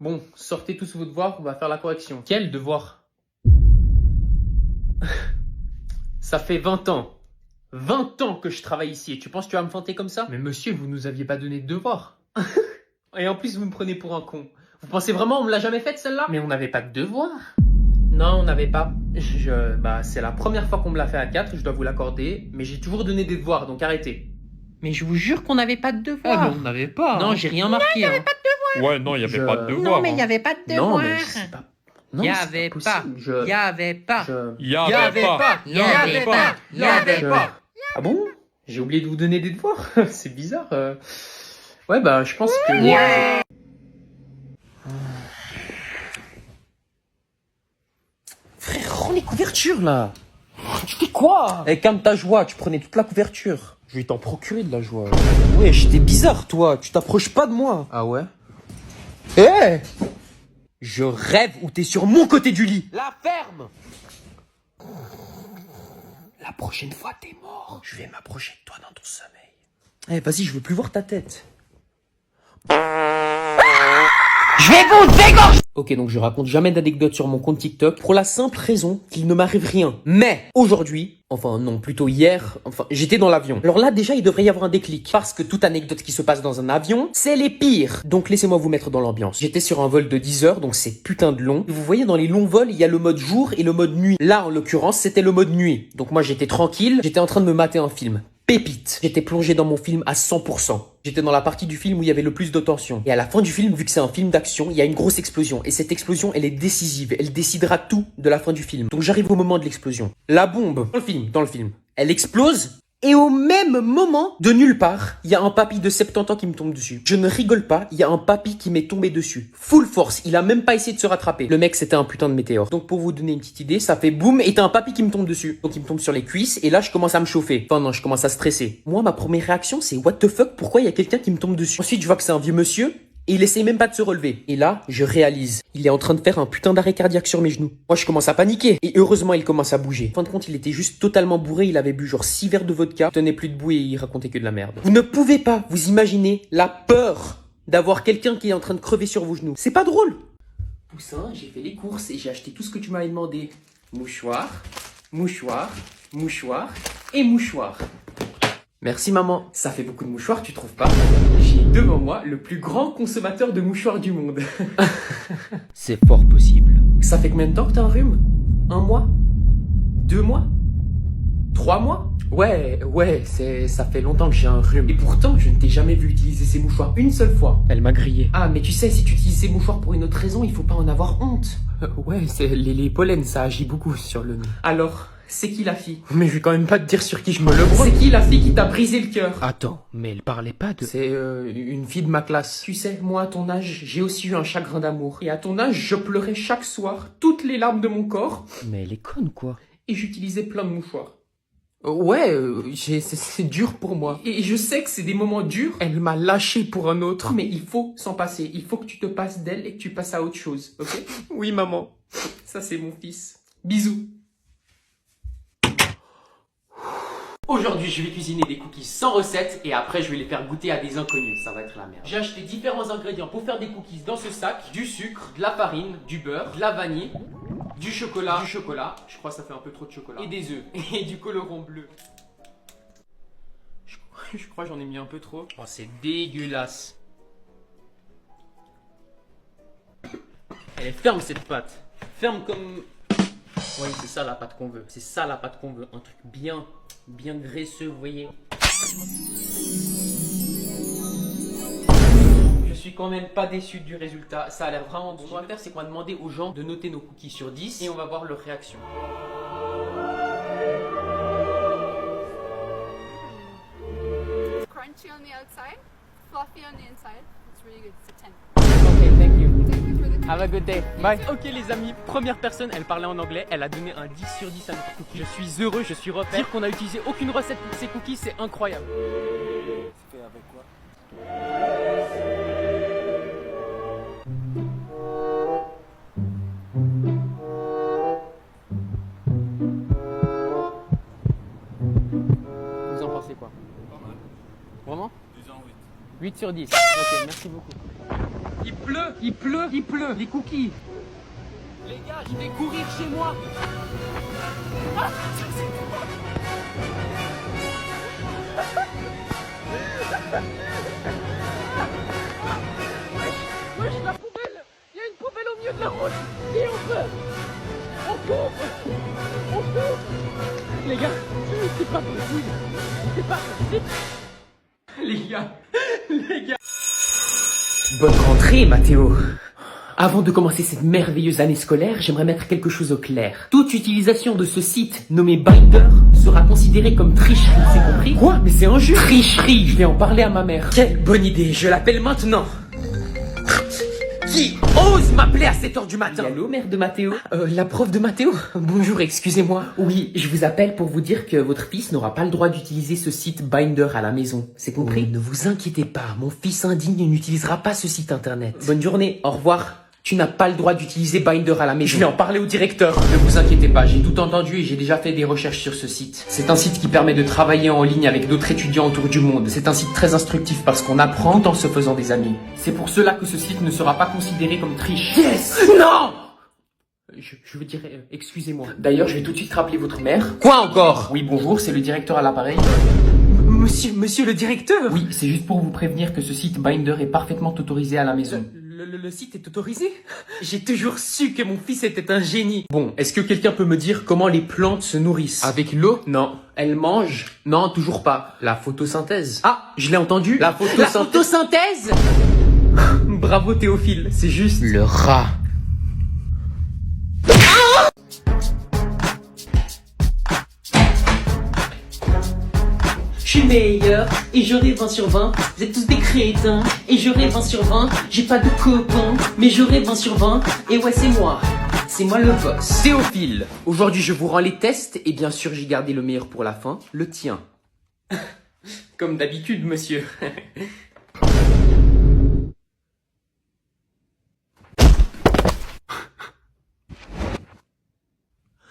Bon, sortez tous vos devoirs, on va faire la correction. Quel devoir? Ça fait 20 ans. 20 ans que je travaille ici et tu penses que tu vas me fanter comme ça? Mais monsieur, vous nous aviez pas donné de devoir. Et en plus, vous me prenez pour un con. Vous pensez vraiment on me l'a jamais faite celle-là? Mais on n'avait pas de devoir. Non, on n'avait pas. Bah, c'est la première fois qu'on me l'a fait à 4, je dois vous l'accorder. Mais j'ai toujours donné des devoirs, donc arrêtez. Mais je vous jure qu'on n'avait pas de devoir. Ah, mais on n'avait pas. Non, j'ai rien marqué. Non, Ouais, non, il n'y avait pas de devoir. Non, mais il n'y avait pas de devoir. Non, mais c'est pas... Non, Il n'y c'est avait pas. pas. possible. Il n'y avait pas. Il n'y avait pas. Il n'y avait pas. Il n'y avait pas. Ah bon? J'ai oublié de vous donner des devoirs. C'est bizarre. Ouais, bah, je pense que... Frère, rends les couvertures là. Tu fais quoi? Eh, calme ta joie, tu prenais toute la couverture. Je vais t'en procurer de la joie. Ouais, j'étais bizarre toi, tu t'approches pas de moi. Ah ouais? Eh, je rêve où t'es sur mon côté du lit. La ferme. La prochaine fois t'es mort, je vais m'approcher de toi dans ton sommeil. Eh, vas-y, je veux plus voir ta tête. Je vais vous dégorger. Ok, donc je raconte jamais d'anecdotes sur mon compte TikTok pour la simple raison qu'il ne m'arrive rien. Mais aujourd'hui, enfin non, plutôt hier, j'étais dans l'avion. Alors là déjà, il devrait y avoir un déclic parce que toute anecdote qui se passe dans un avion, c'est les pires. Donc laissez-moi vous mettre dans l'ambiance. J'étais sur un vol de 10 heures, donc c'est putain de long. Vous voyez, dans les longs vols, il y a le mode jour et le mode nuit. Là, en l'occurrence, c'était le mode nuit. Donc moi, j'étais tranquille, j'étais en train de me mater un film. Pépite. J'étais plongé dans mon film à 100%. J'étais dans la partie du film où il y avait le plus de tension. Et à la fin du film, vu que c'est un film d'action, il y a une grosse explosion. Et cette explosion, elle est décisive. Elle décidera tout de la fin du film. Donc j'arrive au moment de l'explosion. La bombe, dans le film, elle explose. Et au même moment, de nulle part, il y a un papy de 70 ans qui me tombe dessus. Je ne rigole pas, il y a un papy qui m'est tombé dessus. Full force, il a même pas essayé de se rattraper. Le mec, c'était un putain de météore. Donc pour vous donner une petite idée, ça fait boum et t'as un papy qui me tombe dessus. Donc il me tombe sur les cuisses et là, je commence à me chauffer. Enfin non, je commence à stresser. Moi, ma première réaction, c'est what the fuck, pourquoi il y a quelqu'un qui me tombe dessus? Ensuite, je vois que c'est un vieux monsieur. Et il essaye même pas de se relever. Et là, je réalise. Il est en train de faire un putain d'arrêt cardiaque sur mes genoux. Moi, je commence à paniquer. Et heureusement, il commence à bouger. En fin de compte, il était juste totalement bourré. Il avait bu genre 6 verres de vodka. Il tenait plus debout et il racontait que de la merde. Vous ne pouvez pas vous imaginer la peur d'avoir quelqu'un qui est en train de crever sur vos genoux. C'est pas drôle. Poussin, j'ai fait les courses et j'ai acheté tout ce que tu m'avais demandé. Mouchoir, mouchoir, mouchoir et mouchoir. Merci maman, ça fait beaucoup de mouchoirs, tu trouves pas? J'ai devant moi le plus grand consommateur de mouchoirs du monde. C'est fort possible. Ça fait combien de temps que t'as un rhume? 1 mois? 2 mois? 3 mois? Ouais, ça fait longtemps que j'ai un rhume. Et pourtant, je ne t'ai jamais vu utiliser ces mouchoirs une seule fois. Elle m'a grillé. Ah, mais tu sais, si tu utilises ces mouchoirs pour une autre raison, il faut pas en avoir honte. Ouais, c'est les pollens, ça agit beaucoup sur le nez. Alors, c'est qui la fille? Mais je vais quand même pas te dire sur qui je me le brosse. C'est qui la fille qui t'a brisé le cœur? Attends, mais elle parlait pas de... C'est une fille de ma classe. Tu sais, moi à ton âge, j'ai aussi eu un chagrin d'amour. Et à ton âge, je pleurais chaque soir toutes les larmes de mon corps. Mais elle est conne, quoi. Et j'utilisais plein de mouchoirs. Ouais, c'est dur pour moi. Et je sais que c'est des moments durs. Elle m'a lâché pour un autre. Mais il faut s'en passer. Il faut que tu te passes d'elle et que tu passes à autre chose, ok? Oui, maman. Ça, c'est mon fils. Bisous. Aujourd'hui, je vais cuisiner des cookies sans recette et après, je vais les faire goûter à des inconnus. Ça va être la merde. J'ai acheté différents ingrédients pour faire des cookies dans ce sac. Du sucre, de la farine, du beurre, de la vanille, du chocolat, je crois que ça fait un peu trop de chocolat, et des œufs, et du colorant bleu. Je crois que j'en ai mis un peu trop. Oh, c'est dégueulasse. Elle est ferme cette pâte. Ferme comme... Oui, c'est ça la pâte qu'on veut. C'est ça la pâte qu'on veut. Un truc bien graisseux, vous voyez. Je suis quand même pas déçu du résultat. Ça a l'air vraiment bon. Ce qu'on va faire, c'est qu'on va demander aux gens de noter nos cookies sur 10 et on va voir leur réaction. Crunchy on the outside, fluffy on the inside. It's really good. It's a 10. Ok, thank you. Thank you for the Have a good day. Bye. Ok les amis, première personne, elle parlait en anglais, elle a donné un 10 sur 10 à notre cookie. Je suis heureux, je suis repère. Dire qu'on a utilisé aucune recette pour ces cookies, c'est incroyable. C'est fait avec quoi? Vous en pensez quoi? Pas mal. Vraiment? Disons 8. 8 sur 10. Ok, merci beaucoup. pleut, les cookies. Les gars, je vais courir chez moi. Wesh, la poubelle. Il y a une poubelle au milieu de la route. Et on court. Les gars, c'est pas possible. C'est pas possible. Les gars. Bonne rentrée, Mathéo. Avant de commencer cette merveilleuse année scolaire, j'aimerais mettre quelque chose au clair. Toute utilisation de ce site nommé Binder sera considérée comme tricherie, c'est compris? Quoi? Mais c'est injuste! Tricherie! Je vais en parler à ma mère. Quelle bonne idée, je l'appelle maintenant. Qui ose m'appeler à 7h du matin? Allô, mère de Mathéo? La prof de Mathéo? Bonjour, excusez-moi. Oui, je vous appelle pour vous dire que votre fils n'aura pas le droit d'utiliser ce site Binder à la maison. C'est compris? Oui, ne vous inquiétez pas, mon fils indigne n'utilisera pas ce site internet. Bonne journée, au revoir. Tu n'as pas le droit d'utiliser Binder à la maison. Je vais en parler au directeur. Ne vous inquiétez pas, j'ai tout entendu et j'ai déjà fait des recherches sur ce site. C'est un site qui permet de travailler en ligne avec d'autres étudiants autour du monde. C'est un site très instructif parce qu'on apprend tout en se faisant des amis. C'est pour cela que ce site ne sera pas considéré comme triche. Yes! Non! Je veux dire, excusez-moi. D'ailleurs, je vais tout de suite rappeler votre mère. Quoi encore? Oui, bonjour, c'est le directeur à l'appareil. Monsieur le directeur? Oui, c'est juste pour vous prévenir que ce site Binder est parfaitement autorisé à la maison. Le site est autorisé? J'ai toujours su que mon fils était un génie. Bon, est-ce que quelqu'un peut me dire comment les plantes se nourrissent? Avec l'eau? Non. Elles mangent? Non, toujours pas. La photosynthèse? Ah, je l'ai entendu. La photosynthèse? Bravo Théophile, c'est juste. Le rat. Je suis meilleur et j'aurai 20 sur 20. Vous êtes tous des crétins et j'aurai 20 sur 20. J'ai pas de copains mais j'aurai 20 sur 20. Et ouais, c'est moi. C'est moi le boss. Théophile, aujourd'hui je vous rends les tests et bien sûr j'ai gardé le meilleur pour la fin, le tien. Comme d'habitude, monsieur.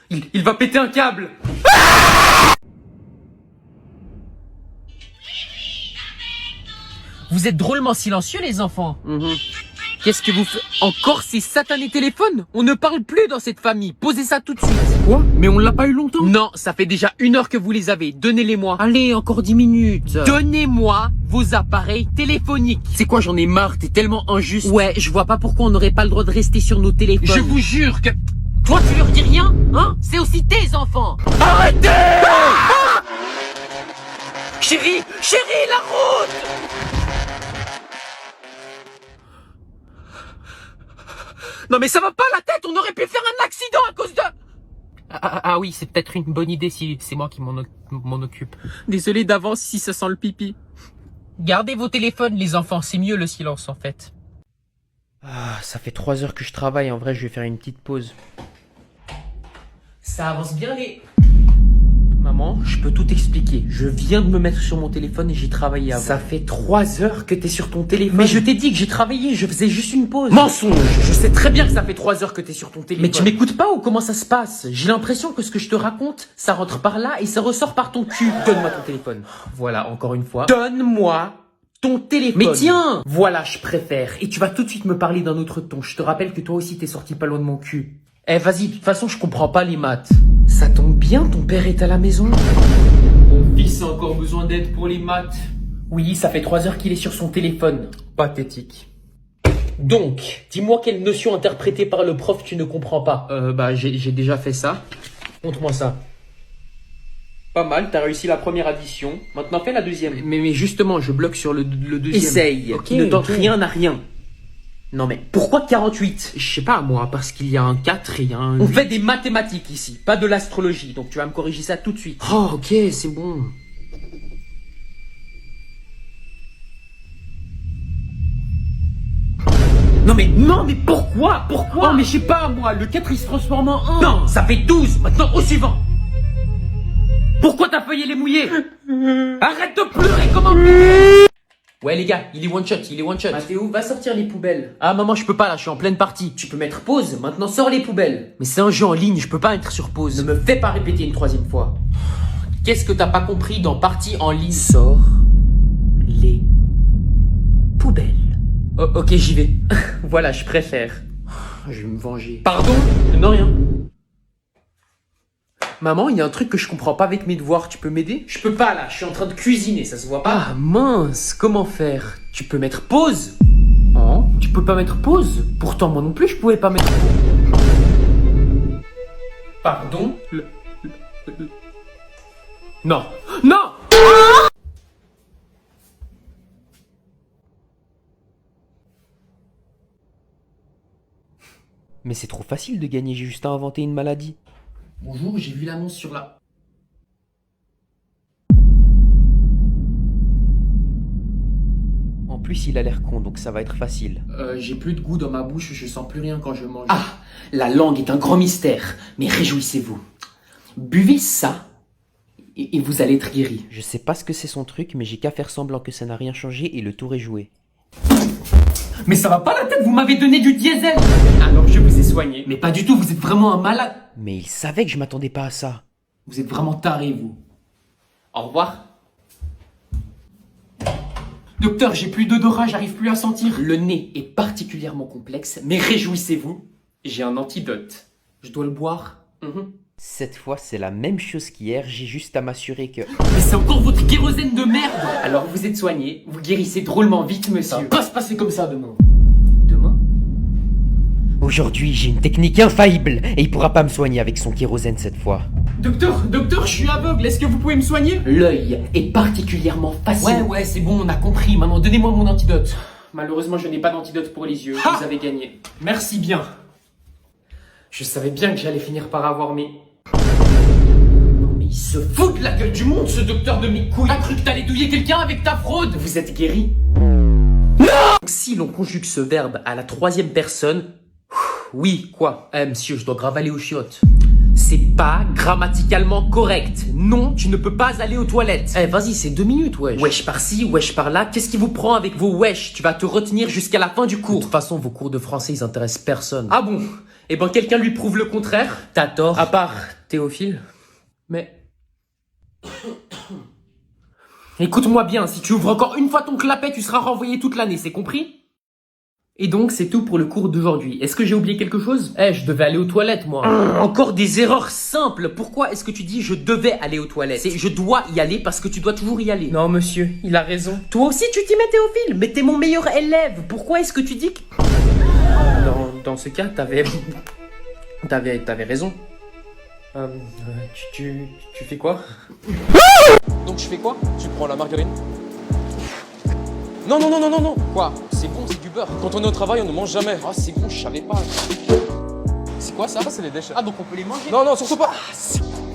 Il va péter un câble. Vous êtes drôlement silencieux, les enfants. Qu'est-ce que vous faites? Encore ces satanés téléphones? On ne parle plus dans cette famille. Posez ça tout de suite. Quoi? Mais on l'a pas eu longtemps. Non, ça fait déjà 1 heure que vous les avez. Donnez-les-moi. Allez, encore 10 minutes. Donnez-moi vos appareils téléphoniques. C'est quoi, j'en ai marre, t'es tellement injuste. Ouais, je vois pas pourquoi on n'aurait pas le droit de rester sur nos téléphones. Je vous jure que... Toi, tu leur dis rien? Hein? C'est aussi tes enfants. Arrêtez! Chérie, la route! Non mais ça va pas la tête, on aurait pu faire un accident à cause de... Ah oui, c'est peut-être une bonne idée si c'est moi qui m'en occupe. Désolé d'avance si ça sent le pipi. Gardez vos téléphones, les enfants, c'est mieux le silence en fait. Ah, ça fait 3 heures que je travaille, en vrai je vais faire une petite pause. Ça avance bien les... Maman, je peux tout expliquer. Je viens de me mettre sur mon téléphone et j'ai travaillé avant. Ça fait 3 heures que t'es sur ton téléphone. Mais je t'ai dit que j'ai travaillé, je faisais juste une pause. Mensonge! Je sais très bien que ça fait 3 heures que t'es sur ton téléphone. Mais tu m'écoutes pas ou comment ça se passe? J'ai l'impression que ce que je te raconte, ça rentre par là et ça ressort par ton cul. Donne-moi ton téléphone. Voilà, encore une fois. Donne-moi ton téléphone. Mais tiens! Voilà, je préfère. Et tu vas tout de suite me parler d'un autre ton. Je te rappelle que toi aussi t'es sorti pas loin de mon cul. Eh vas-y, de toute façon je comprends pas les maths. Ça tombe bien, ton père est à la maison. Mon fils a encore besoin d'aide pour les maths. Oui, ça fait 3 heures qu'il est sur son téléphone. Pathétique. Donc, dis-moi quelle notion interprétée par le prof tu ne comprends pas. J'ai déjà fait ça. Montre-moi ça. Pas mal, t'as réussi la première addition. Maintenant fais la deuxième. Mais justement, je bloque sur le deuxième. Essaye, ne tente rien à rien. Non mais, pourquoi 48? Je sais pas moi, parce qu'il y a un 4 et il y a un 8. On fait des mathématiques ici, pas de l'astrologie, donc tu vas me corriger ça tout de suite. Oh ok, c'est bon. Non mais pourquoi? Oh mais je sais pas moi, le 4 il se transforme en 1. Non, ça fait 12, maintenant au suivant. Pourquoi ta feuille elle est mouillée? Arrête de pleurer comme un... Ouais les gars, il est one shot. Mathéo, va sortir les poubelles. Ah maman, je peux pas là, je suis en pleine partie. Tu peux mettre pause, maintenant sors les poubelles. Mais c'est un jeu en ligne, je peux pas être sur pause. Ne me fais pas répéter une 3e fois. Qu'est-ce que t'as pas compris dans partie en ligne? Sors les poubelles. Oh, ok, j'y vais. Voilà, je préfère. Je vais me venger. Pardon? Non, rien. Maman, il y a un truc que je comprends pas avec mes devoirs, tu peux m'aider? Je peux pas là, je suis en train de cuisiner, ça se voit pas. Ah mince, comment faire? Tu peux mettre pause? Oh, tu peux pas mettre pause? Pourtant moi non plus je pouvais pas mettre pause. Pardon? Non. Non! Mais c'est trop facile de gagner, j'ai juste à inventer une maladie. Bonjour, j'ai vu l'annonce sur la... En plus, il a l'air con, donc ça va être facile. J'ai plus de goût dans ma bouche, je sens plus rien quand je mange. Ah, la langue est un grand mystère, mais réjouissez-vous. Buvez ça, et vous allez être guéri. Je sais pas ce que c'est son truc, mais j'ai qu'à faire semblant que ça n'a rien changé et le tour est joué. Mais ça va pas la tête, vous m'avez donné du diesel! Alors je vous ai soigné. Mais pas du tout, vous êtes vraiment un malade. Mais il savait que je m'attendais pas à ça. Vous êtes vraiment taré, vous. Au revoir. Docteur, j'ai plus d'odorat, j'arrive plus à sentir. Le nez est particulièrement complexe, mais réjouissez-vous, j'ai un antidote. Je dois le boire? Cette fois, c'est la même chose qu'hier, j'ai juste à m'assurer que... Mais c'est encore votre kérosène de merde! Alors vous êtes soigné, vous guérissez drôlement vite, monsieur. Ça va pas se passer comme ça demain. Demain? Aujourd'hui, j'ai une technique infaillible, et il pourra pas me soigner avec son kérosène cette fois. Docteur, je suis aveugle, est-ce que vous pouvez me soigner? L'œil est particulièrement facile. Ouais, c'est bon, on a compris, maintenant donnez-moi mon antidote. Malheureusement, je n'ai pas d'antidote pour les yeux, vous avez gagné. Merci bien. Je savais bien que j'allais finir par avoir mes... Mais il se fout de la gueule du monde, ce docteur de mes couilles. T'as cru que t'allais douiller quelqu'un avec ta fraude? Vous êtes guéri? Non! Si l'on conjugue ce verbe à la troisième personne... Oui, quoi? Monsieur, je dois grave aller aux chiottes. C'est pas grammaticalement correct. Non, tu ne peux pas aller aux toilettes. Vas-y, c'est 2 minutes, wesh. Wesh par-ci, wesh par-là. Qu'est-ce qui vous prend avec vos wesh? Tu vas te retenir jusqu'à la fin du cours. De toute façon, vos cours de français, ils intéressent personne. Ah bon? Eh ben, quelqu'un lui prouve le contraire. T'as tort. À part Théophile. Mais... Écoute-moi bien, si tu ouvres encore une fois ton clapet, tu seras renvoyé toute l'année, c'est compris? Et donc, c'est tout pour le cours d'aujourd'hui. Est-ce que j'ai oublié quelque chose? Je devais aller aux toilettes, moi. Encore des erreurs simples. Pourquoi est-ce que tu dis je devais aller aux toilettes? C'est je dois y aller parce que tu dois toujours y aller. Non, monsieur, il a raison. Toi aussi, tu t'y mets, Théophile. Mais t'es mon meilleur élève. Pourquoi est-ce que tu dis que... Dans ce cas, t'avais raison. Tu fais quoi? Donc je fais quoi? Tu prends la margarine? Non. Quoi? C'est bon, c'est du beurre. Quand on est au travail, on ne mange jamais. Ah, c'est bon, je savais pas. C'est quoi ça? Ça, c'est les déchets. Ah, donc on peut les manger? Non, surtout pas.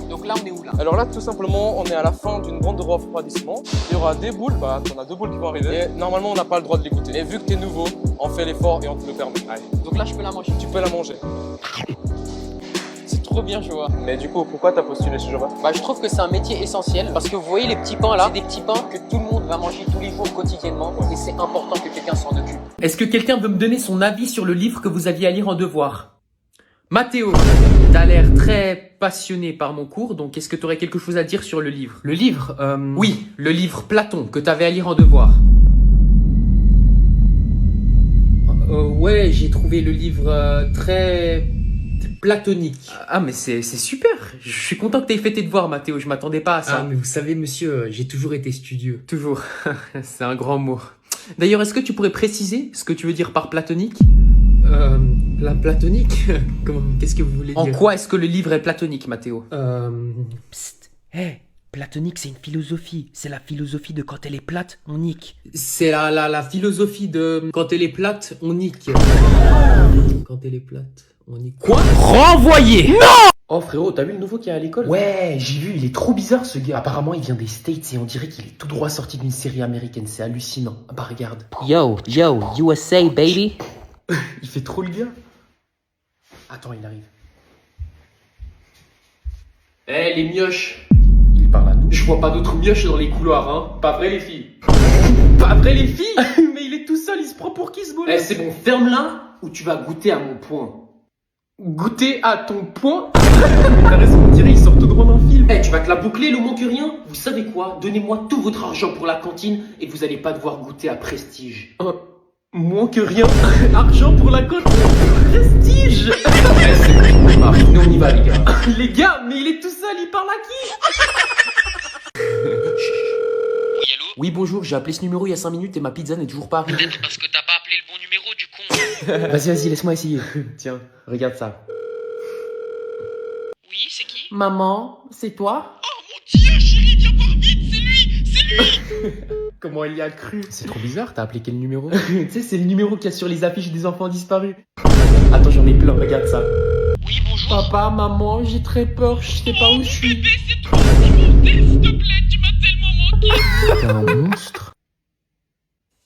Donc là, on est où, là? Alors là, tout simplement, on est à la fin d'une grande de refroidissement. Il y aura des boules, on a 2 boules qui vont arriver. Et normalement, on n'a pas le droit de les goûter. Et vu que t'es nouveau, on fait l'effort et on te le permet. Allez. Donc là, je peux la manger? Tu peux la manger. C'est trop bien, tu vois. Mais du coup, pourquoi t'as postulé chez Jova? Je trouve que c'est un métier essentiel parce que vous voyez les petits pains là, c'est des petits pains que tout le monde va manger tous les jours quotidiennement et c'est important que quelqu'un s'en occupe. Est-ce que quelqu'un veut me donner son avis sur le livre que vous aviez à lire en devoir? Mathéo, t'as l'air très passionné par mon cours, donc est-ce que t'aurais quelque chose à dire sur le livre? Le livre Oui, le livre Platon que t'avais à lire en devoir. Ouais, j'ai trouvé le livre très... platonique. Ah mais c'est super. Je suis content que t'aies fait tes devoirs, Mathéo. Je m'attendais pas à ça. Ah mais vous savez monsieur, j'ai toujours été studieux. Toujours. C'est un grand mot. D'ailleurs, est-ce que tu pourrais préciser ce que tu veux dire par platonique? Platonique? Qu'est-ce que vous voulez dire? En quoi est-ce que le livre est platonique, Mathéo? Psst. Platonique, c'est une philosophie. C'est la philosophie de quand elle est plate, on nique. C'est la philosophie de quand elle est plate, on nique. Quand elle est plate, on nique. Quoi? Renvoyé! Non! Oh frérot, t'as vu le nouveau qui est à l'école? Ouais, j'ai vu, il est trop bizarre ce gars. Apparemment, il vient des States et on dirait qu'il est tout droit sorti d'une série américaine. C'est hallucinant. Bah regarde. Yo, USA, baby. Il fait trop le gars. Attends, il arrive. Les mioches. Il parle à nous. Je vois pas d'autres mioches dans les couloirs, hein. Pas vrai les filles? Pas vrai les filles? Mais il est tout seul, il se prend pour qui ce bonhomme? C'est bon, ferme-la ou tu vas goûter à mon poing. Goûter à ton poing? T'as raison, on dirait il sort tout droit d'un film. Tu vas te la boucler, le manque rien. Vous savez quoi? Donnez-moi tout votre argent pour la cantine et vous allez pas devoir goûter à Prestige. Moins que rien. Argent pour la côte. Prestige. C'est bon, Marie, nous on y va les gars. Les gars, mais il est tout seul, il parle à qui? Oui, allô? Oui, bonjour, j'ai appelé ce numéro il y a 5 minutes et ma pizza n'est toujours pas arrivée. Peut-être parce que t'as pas appelé le bon numéro du con. Vas-y, laisse-moi essayer. Tiens, regarde ça. Oui, c'est qui? Maman, c'est toi? Oh mon dieu, chérie, viens voir vite, c'est lui. Comment elle y a cru? C'est trop bizarre, t'as appelé quel numéro? Tu sais, c'est le numéro qu'il y a sur les affiches des enfants disparus. Attends, j'en ai plein, regarde ça. Oui, bonjour. Papa, maman, j'ai très peur, je sais pas où je suis. Bébé, c'est trop alimenté, s'il te plaît, tu m'as tellement manqué. T'es un monstre.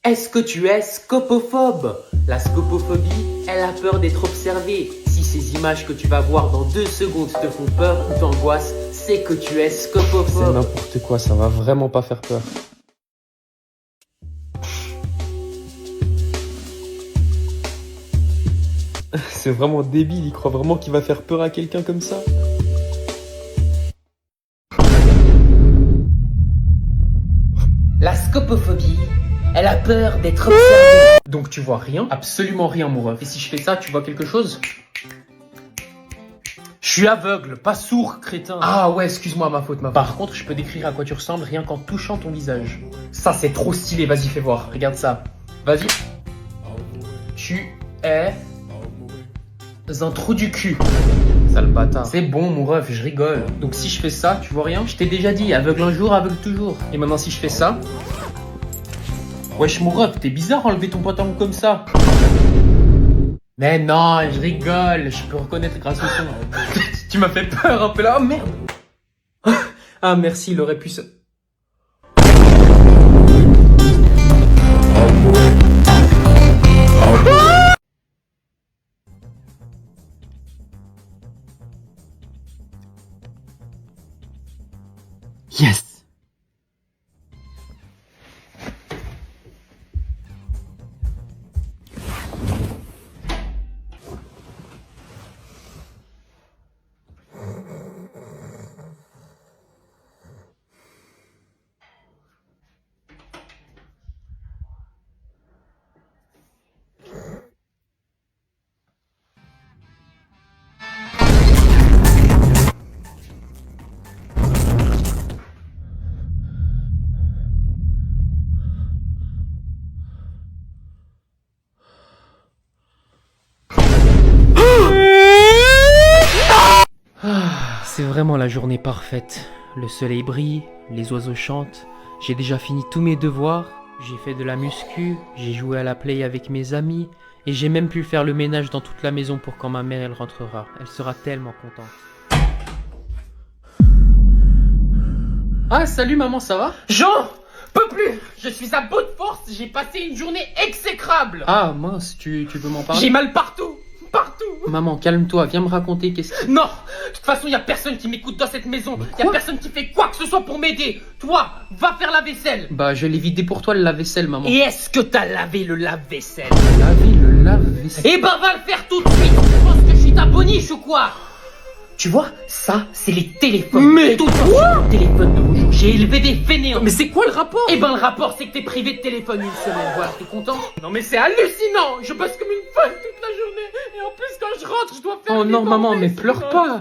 Est-ce que tu es scopophobe? La scopophobie, elle a peur d'être observée. Si ces images que tu vas voir dans 2 secondes te font peur ou t'angoissent, c'est que tu es C'est scopophobe. n'importe quoi, ça va vraiment pas faire peur. C'est vraiment débile, il croit vraiment qu'il va faire peur à quelqu'un comme ça. La scopophobie, elle a peur d'être observée. Donc tu vois rien? Absolument rien, mon ref. Et si je fais ça, tu vois quelque chose? Je suis aveugle, pas sourd, crétin. Ah ouais, excuse-moi, ma faute. Par contre, je peux décrire à quoi tu ressembles rien qu'en touchant ton visage. Ça, c'est trop stylé, vas-y, fais voir. Regarde ça. Vas-y. Tu es un trou du cul. Sale bâtard. C'est bon, mon ref, je rigole. Donc si je fais ça, tu vois rien? Je t'ai déjà dit, aveugle un jour, aveugle toujours. Et maintenant, si je fais ça... Wesh, mon ref, t'es bizarre enlever ton pantalon comme ça. Mais non, je rigole, je peux reconnaître grâce au son. Tu m'as fait peur un peu là, oh merde. Ah merci, il aurait pu se... Yes. C'est vraiment la journée parfaite. Le soleil brille, les oiseaux chantent. J'ai déjà fini tous mes devoirs. J'ai fait de la muscu, j'ai joué à la play avec mes amis. Et j'ai même pu faire le ménage dans toute la maison pour quand ma mère elle rentrera. Elle sera tellement contente. Ah salut maman, ça va? Jean! Peux plus! Je suis à bout de force, j'ai passé une journée exécrable! Ah mince, tu veux m'en parler? J'ai mal partout! Partout! Maman, calme-toi, viens me raconter qu'est-ce que... Non! De toute façon, y a personne qui m'écoute dans cette maison. Y a personne qui fait quoi que ce soit pour m'aider. Toi, va faire la vaisselle. Bah, je l'ai vidé pour toi le lave-vaisselle, maman. Et est-ce que t'as lavé le lave-vaisselle? Lavé le lave-vaisselle? Eh ben, va le faire tout de suite! Tu penses que je suis ta boniche ou quoi? Tu vois, ça, c'est les téléphones. Mais tout quoi? Le téléphone de vos jours. J'ai élevé des fainéants. Mais c'est quoi le rapport? Eh ben, le rapport, c'est que t'es privé de téléphone une semaine. Voilà, t'es content? Non, mais c'est hallucinant. Je bosse comme une folle toute la journée. Et en plus, quand je rentre, je dois faire... Oh non, maman, mais pleure pas.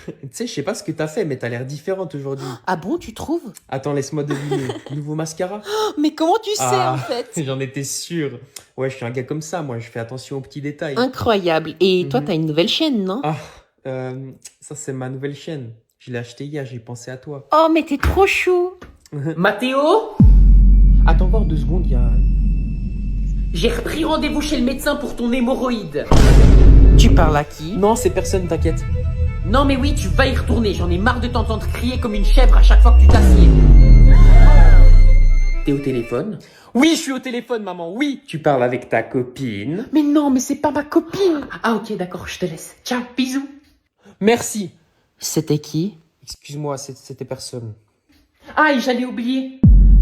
Tu sais, je sais pas ce que t'as fait, mais t'as l'air différente aujourd'hui. Ah bon, tu trouves? Attends, laisse-moi deviner. Nouveau mascara? Mais comment tu sais Ah, en fait? J'en étais sûr. Ouais, je suis un gars comme ça, moi. Je fais attention aux petits détails. Incroyable. Et toi, t'as une nouvelle chaîne, non? Ah, ça, c'est ma nouvelle chaîne. Je l'ai achetée hier, j'ai pensé à toi. Oh, mais t'es trop chou. Mathéo? Attends voir 2 secondes, il y a... J'ai repris rendez-vous chez le médecin pour ton hémorroïde. Tu parles à qui? Non, c'est personne, t'inquiète. Non mais oui, tu vas y retourner. J'en ai marre de t'entendre crier comme une chèvre à chaque fois que tu t'assieds. T'es au téléphone? Oui, je suis au téléphone, maman, oui. Tu parles avec ta copine? Mais non, mais c'est pas ma copine. Ah ok, d'accord, je te laisse. Ciao, bisous. Merci. C'était qui? Excuse-moi, c'était personne. Ah, et j'allais oublier.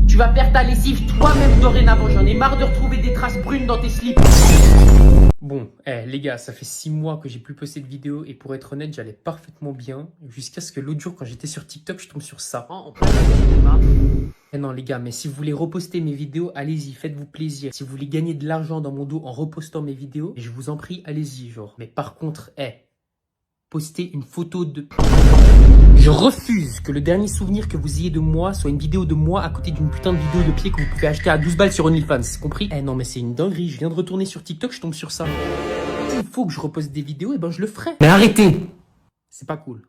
Tu vas faire ta lessive toi-même dorénavant. J'en ai marre de retrouver des traces brunes dans tes slips. Bon, les gars, ça fait 6 mois que j'ai plus posté de vidéo et pour être honnête, j'allais parfaitement bien jusqu'à ce que l'autre jour, quand j'étais sur TikTok, je tombe sur ça. En plein cinéma. Eh non les gars, mais si vous voulez reposter mes vidéos, allez-y, faites-vous plaisir. Si vous voulez gagner de l'argent dans mon dos en repostant mes vidéos, je vous en prie, allez-y, genre. Mais par contre, postez une photo de... Je refuse que le dernier souvenir que vous ayez de moi soit une vidéo de moi à côté d'une putain de vidéo de pied que vous pouvez acheter à 12 balles sur OnlyFans, compris? Eh non mais c'est une dinguerie, je viens de retourner sur TikTok, je tombe sur ça. S'il faut que je reposte des vidéos, et ben je le ferai. Mais arrêtez! C'est pas cool.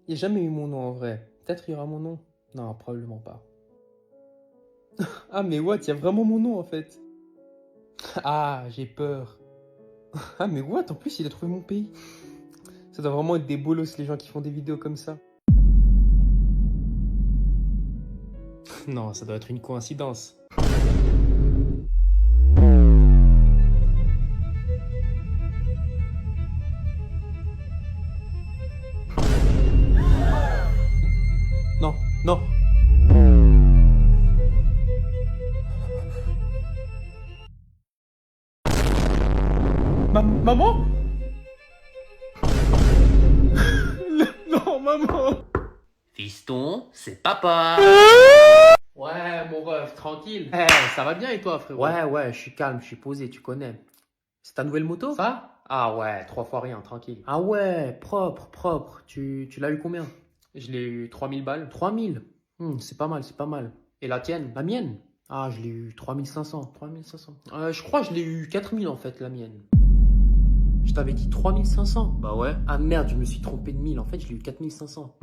Il n'y a jamais eu mon nom en vrai. Peut-être il y aura mon nom. Non, probablement pas. Ah mais what, il y a vraiment mon nom en fait. Ah, j'ai peur. Ah mais what, en plus il a trouvé mon pays. Ça doit vraiment être des bolos les gens qui font des vidéos comme ça. Non, ça doit être une coïncidence. Non, non. Maman? Non, maman. Fiston, c'est papa. Ouais, mon ref, tranquille. Ça va bien et toi, frérot? Ouais, je suis calme, je suis posé, tu connais. C'est ta nouvelle moto? Ça? Ah ouais, 3 fois rien, tranquille. Ah ouais, propre. Tu l'as eu combien? Je l'ai eu 3000 balles. 3000? C'est pas mal, c'est pas mal. Et la tienne? La mienne? Ah, je l'ai eu 3500. 3500. Je crois que je l'ai eu 4000 en fait, la mienne. Je t'avais dit 3500? Bah ouais. Ah merde, je me suis trompé de 1000. En fait, je l'ai eu 4500.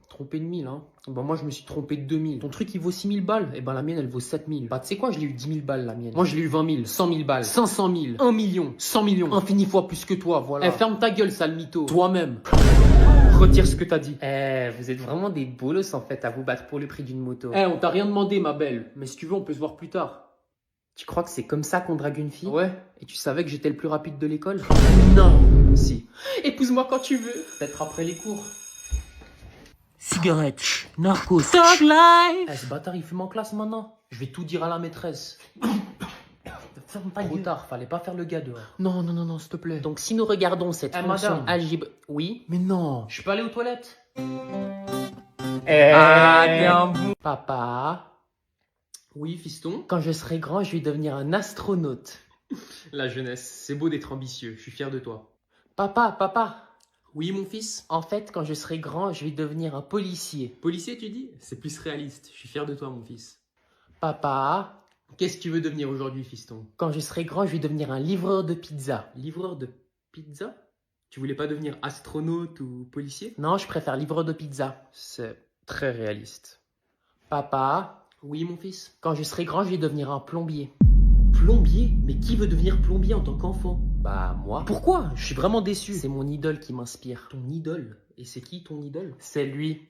Trompé de 1000, hein. Bah moi, je me suis trompé de 2000. Ton truc, il vaut 6000 balles. Et ben la mienne, elle vaut 7000. Bah tu sais quoi, je l'ai eu 10 000 balles, la mienne. Moi, je l'ai eu 20 000, 100 000 balles, 500 000, 1 million, 100 millions. Infini fois plus que toi, voilà. Ferme ta gueule, sale mytho. Toi-même. Retire ce que t'as dit. Vous êtes vraiment des bolos en fait à vous battre pour le prix d'une moto. On t'a rien demandé, ma belle. Mais si tu veux, on peut se voir plus tard. Tu crois que c'est comme ça qu'on drague une fille? Ouais. Et tu savais que j'étais le plus rapide de l'école? Non. Si. Épouse-moi quand tu veux. Peut-être après les cours. Cigarette, narcos, talk life. Ce bâtard, il fume en classe maintenant. Je vais tout dire à la maîtresse. Ferme ta gueule. Tard, fallait pas faire le gars dehors. Non, s'il te plaît. Donc si nous regardons cette fonction algèbre... Oui? Mais non. Je suis pas allé aux toilettes. Ah, t'es un bon... Papa. Oui, fiston. Quand je serai grand, je vais devenir un astronaute. La jeunesse, c'est beau d'être ambitieux. Je suis fier de toi. Papa. Oui, mon fils. En fait, quand je serai grand, je vais devenir un policier. Policier, tu dis? C'est plus réaliste. Je suis fier de toi, mon fils. Papa. Qu'est-ce que tu veux devenir aujourd'hui, fiston? Quand je serai grand, je vais devenir un livreur de pizza. Livreur de pizza? Tu voulais pas devenir astronaute ou policier? Non, je préfère livreur de pizza. C'est très réaliste. Papa. Oui, mon fils. Quand je serai grand, je vais devenir un plombier. Plombier? Mais qui veut devenir plombier en tant qu'enfant? Bah, moi. Pourquoi? Je suis vraiment déçu. C'est mon idole qui m'inspire. Ton idole? Et c'est qui ton idole? C'est lui.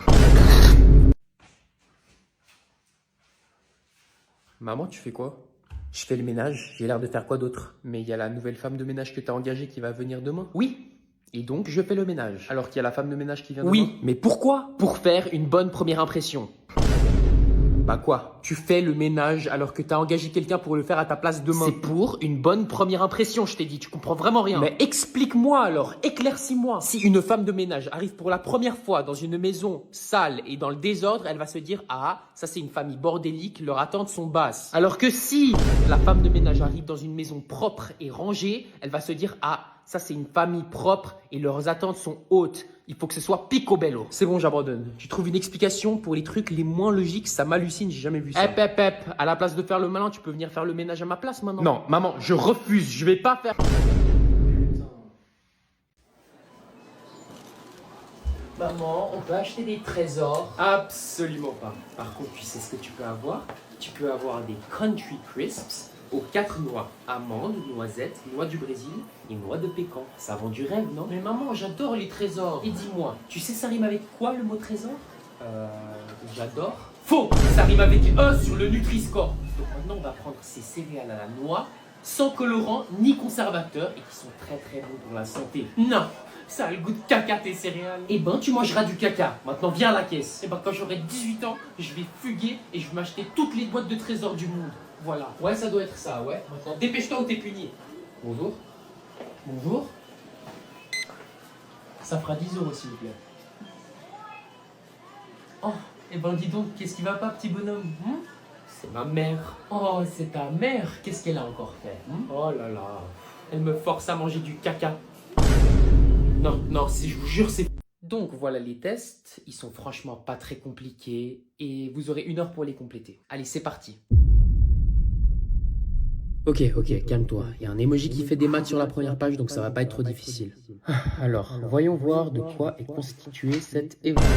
Maman, tu fais quoi? Je fais le ménage. J'ai l'air de faire quoi d'autre? Mais il y a la nouvelle femme de ménage que t'as engagée qui va venir demain. Oui. Et donc, je fais le ménage. Alors qu'il y a la femme de ménage qui vient demain. Oui, mais pourquoi? Pour faire une bonne première impression. Bah quoi? Tu fais le ménage alors que t'as engagé quelqu'un pour le faire à ta place demain. C'est pour une bonne première impression, je t'ai dit. Tu comprends vraiment rien. Mais explique-moi alors, éclaircis-moi. Si une femme de ménage arrive pour la première fois dans une maison sale et dans le désordre, elle va se dire « Ah, ça c'est une famille bordélique, leurs attentes sont basses. » Alors que si la femme de ménage arrive dans une maison propre et rangée, elle va se dire « Ah, ça c'est une famille propre et leurs attentes sont hautes. » Il faut que ce soit picobello. C'est bon, j'abandonne. Tu trouves une explication pour les trucs les moins logiques, ça m'hallucine, j'ai jamais vu ça. À la place de faire le malin, tu peux venir faire le ménage à ma place maintenant. Non, maman, je refuse, je vais pas faire... Maman, on peut acheter des trésors? Absolument pas. Par contre, tu sais ce que tu peux avoir? Tu peux avoir des Country Crisps aux 4 noix. Amandes, noisettes, noix du Brésil et noix de pécan. Ça vend du rêve, non? Mais maman, j'adore les trésors. Et dis-moi, tu sais ça rime avec quoi le mot trésor? J'adore. Faux! Ça rime avec E sur le Nutri-Score. Donc maintenant, on va prendre ces céréales à la noix, sans colorant ni conservateur et qui sont très très bons pour la santé. Non! Ça a le goût de caca tes céréales. Eh ben, tu mangeras du caca. Maintenant, viens à la caisse. Eh ben, quand j'aurai 18 ans, je vais fuguer et je vais m'acheter toutes les boîtes de trésors du monde. Voilà. Ouais, ça doit être ça, ouais. Maintenant, dépêche-toi ou t'es puni. Bonjour. Bonjour. Ça fera 10 € s'il vous plaît. Oh, eh ben dis donc, qu'est-ce qui va pas, petit bonhomme? C'est ma mère. Oh, c'est ta mère. Qu'est-ce qu'elle a encore fait? Oh là là. Elle me force à manger du caca. Non, non, je vous jure, c'est... Donc voilà les tests. Ils sont franchement pas très compliqués. Et vous aurez 1 heure pour les compléter. Allez, c'est parti. Ok, calme-toi. Il y a un emoji qui fait des maths sur la première page, donc ça va pas être trop difficile. Alors, voyons voir de quoi est constituée cette évasion.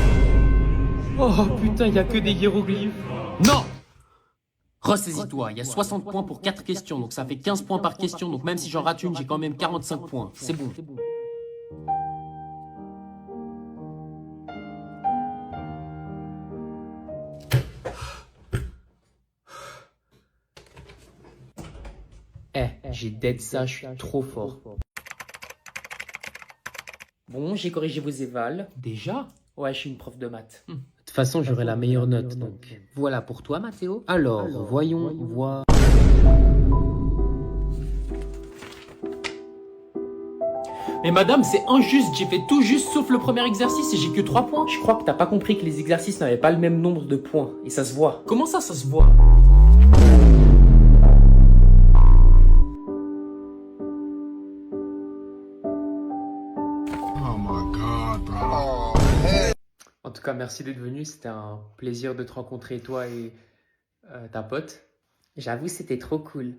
Oh putain, il y a que des hiéroglyphes. Non! Ressaisis-toi, il y a 60 points pour 4 questions, donc ça fait 15 points par question, donc même si j'en rate une, j'ai quand même 45 points. C'est bon. J'ai dead ça, je suis trop fort. Bon, j'ai corrigé vos évals. Déjà? Ouais, je suis une prof de maths. De toute façon, j'aurai la meilleure note, donc. Voilà pour toi, Mathéo. Alors, voyons voir... Mais madame, c'est injuste, j'ai fait tout juste sauf le premier exercice et j'ai que 3 points. Je crois que t'as pas compris que les exercices n'avaient pas le même nombre de points. Et ça se voit. Comment ça se voit? En tout cas, merci d'être venu. C'était un plaisir de te rencontrer, toi et ta pote. J'avoue, c'était trop cool.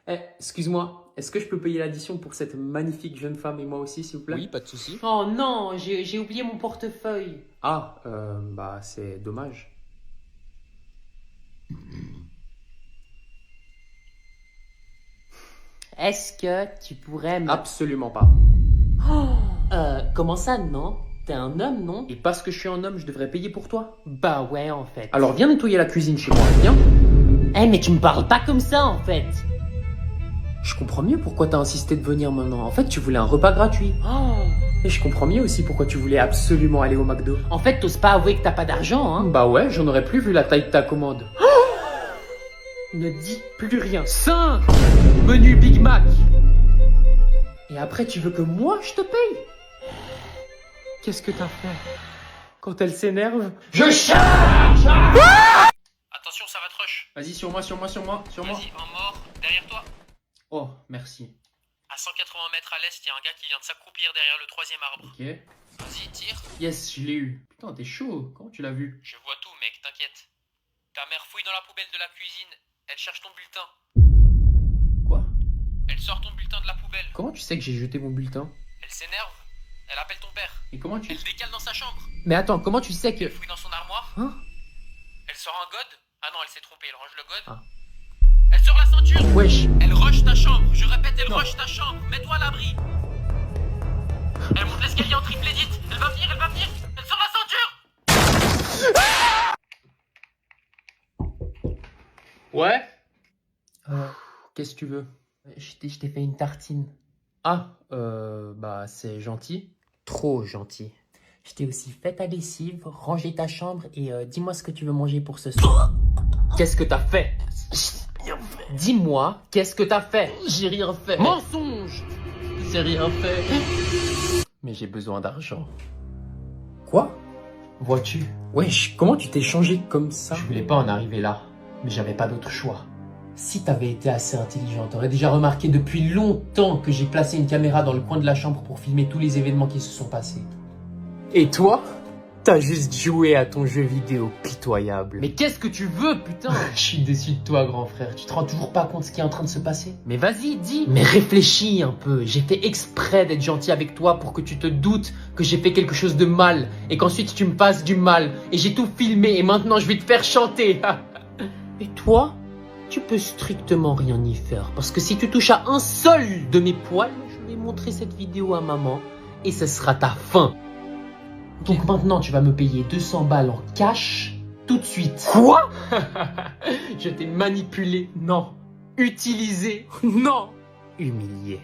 Excuse-moi, est-ce que je peux payer l'addition pour cette magnifique jeune femme et moi aussi, s'il vous plaît? Oui, pas de souci. Oh non, j'ai oublié mon portefeuille. Ah, bah c'est dommage. Est-ce que tu pourrais me... Absolument pas. Comment ça, non? T'es un homme, non? Et parce que je suis un homme, je devrais payer pour toi? Bah ouais, en fait. Alors viens nettoyer la cuisine chez moi, viens. Mais tu me parles pas comme ça, en fait. Je comprends mieux pourquoi t'as insisté de venir maintenant. En fait, tu voulais un repas gratuit. Et je comprends mieux aussi pourquoi tu voulais absolument aller au McDo. En fait, t'oses pas avouer que t'as pas d'argent, hein? Bah ouais, j'en aurais plus vu la taille de ta commande. Ne dis plus rien. 5 menu Big Mac. Et après, tu veux que moi, je te paye? Qu'est-ce que t'as fait? Quand elle s'énerve, je charge! Attention, ça va te rush. Vas-y, sur moi. Vas-y, un mort, derrière toi. Oh, merci. À 180 mètres à l'est, il y a un gars qui vient de s'accroupir derrière le 3e arbre. Ok. Vas-y, tire. Yes, je l'ai eu. Putain, t'es chaud. Comment tu l'as vu? Je vois tout, mec, t'inquiète. Ta mère fouille dans la poubelle de la cuisine. Elle cherche ton bulletin. Quoi? Elle sort ton bulletin de la poubelle. Comment tu sais que j'ai jeté mon bulletin? Elle s'énerve. Elle appelle ton père. Et comment tu... Elle décale dans sa chambre. Mais attends, comment tu sais que... Elle fouille dans son armoire. Hein? Elle sort un god. Ah non, elle s'est trompée, elle range le god. Ah. Elle sort la ceinture. Wesh. Elle rush ta chambre. Je répète, elle Non. rush ta chambre. Mets-toi à l'abri. Elle monte l'escalier en triple édite. Elle va venir. Elle sort la ceinture. Ouais? Qu'est-ce que tu veux? Je t'ai fait une tartine. Ah, bah c'est gentil. Trop gentil. Je t'ai aussi fait ta lessive, rangé ta chambre et dis-moi ce que tu veux manger pour ce soir. Qu'est-ce que t'as fait? Dis-moi, qu'est-ce que t'as fait? J'ai rien fait. Mensonge! J'ai rien fait. Mais j'ai besoin d'argent. Quoi? Vois-tu? Wesh, comment tu t'es changé comme ça? Je voulais pas en arriver là, mais j'avais pas d'autre choix. Si t'avais été assez intelligent, t'aurais déjà remarqué depuis longtemps que j'ai placé une caméra dans le coin de la chambre pour filmer tous les événements qui se sont passés. Et toi? T'as juste joué à ton jeu vidéo pitoyable. Mais qu'est-ce que tu veux, putain? Je suis déçu de toi, grand frère. Tu te rends toujours pas compte de ce qui est en train de se passer? Mais vas-y, dis. Mais réfléchis un peu. J'ai fait exprès d'être gentil avec toi pour que tu te doutes que j'ai fait quelque chose de mal et qu'ensuite tu me fasses du mal. Et j'ai tout filmé et maintenant je vais te faire chanter. Et toi? Tu peux strictement rien y faire parce que si tu touches à un seul de mes poils, je vais montrer cette vidéo à maman et ce sera ta fin. Donc maintenant tu vas me payer 200 balles en cash tout de suite. Quoi? Je t'ai manipulé. Non. Utilisé. Non. Humilié.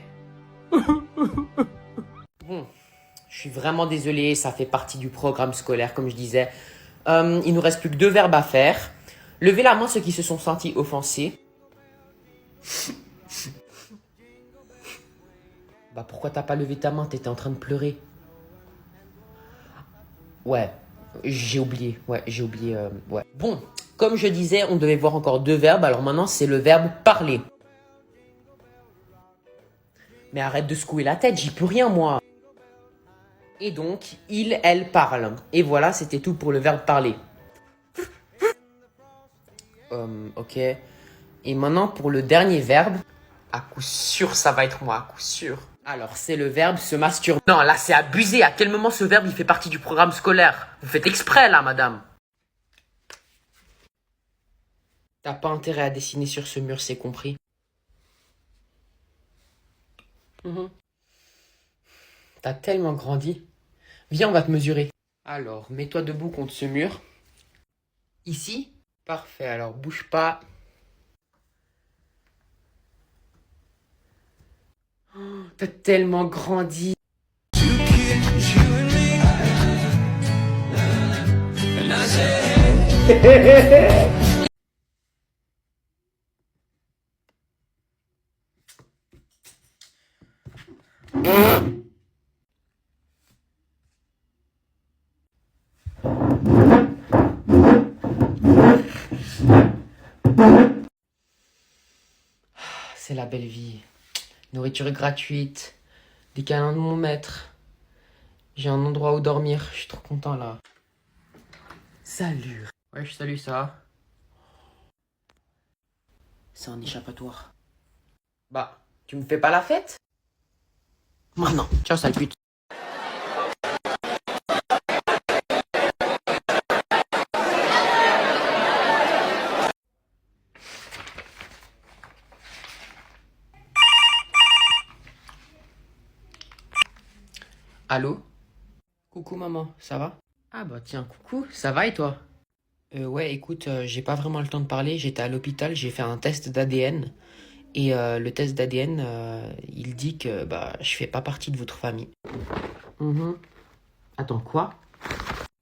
Bon, je suis vraiment désolé, ça fait partie du programme scolaire comme je disais. Il nous reste plus que 2 verbes à faire. Levez la main ceux qui se sont sentis offensés. Bah pourquoi t'as pas levé ta main? T'étais en train de pleurer. Ouais, J'ai oublié, ouais, ouais. Bon, comme je disais, on devait voir encore 2 verbes, alors maintenant c'est le verbe parler. Mais arrête de secouer la tête, j'y peux rien moi. Et donc, il, elle parle. Et voilà, c'était tout pour le verbe parler. Ok. Et maintenant pour le dernier verbe. À coup sûr, ça va être moi, à coup sûr. Alors, c'est le verbe se masturber. Non, là, c'est abusé. À quel moment ce verbe, il fait partie du programme scolaire? Vous faites exprès, là, madame. T'as pas intérêt à dessiner sur ce mur, c'est compris. T'as tellement grandi. Viens, on va te mesurer. Alors, mets-toi debout contre ce mur. Ici? Parfait, alors bouge pas. Oh, t'as tellement grandi. C'est la belle vie. Nourriture gratuite, des câlins de mon maître. J'ai un endroit où dormir, je suis trop content là. Salut. Ouais, je salue ça. C'est un échappatoire. Bah, tu me fais pas la fête? Maintenant, ciao sale pute. Allô? Coucou maman, ça va? Ah bah tiens, coucou, ça va et toi? Ouais, écoute, j'ai pas vraiment le temps de parler, j'étais à l'hôpital, j'ai fait un test d'ADN. Et le test d'ADN, il dit que bah je fais pas partie de votre famille. Attends, quoi?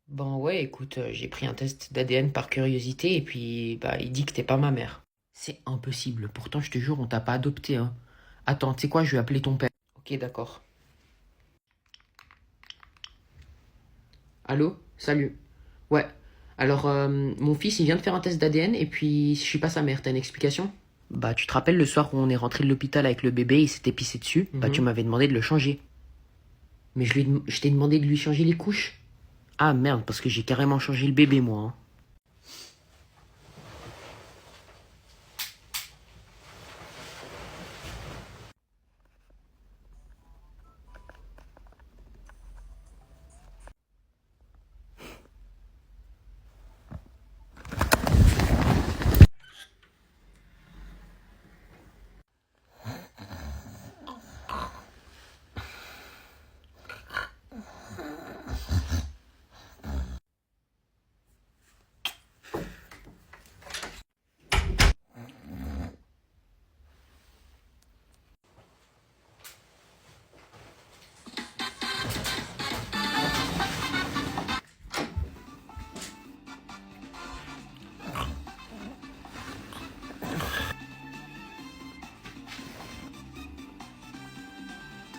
Bon ouais, écoute, j'ai pris un test d'ADN par curiosité et puis bah il dit que t'es pas ma mère. C'est impossible, pourtant je te jure, on t'a pas adopté, hein. Attends, tu sais quoi, je vais appeler ton père. Ok, d'accord. Allô? Salut. Ouais. Alors, mon fils, il vient de faire un test d'ADN et puis je suis pas sa mère. T'as une explication? Bah, tu te rappelles le soir où on est rentré de l'hôpital avec le bébé, il s'était pissé dessus? Bah, tu m'avais demandé de le changer. Mais je t'ai demandé de lui changer les couches? Ah merde, parce que j'ai carrément changé le bébé, moi, hein.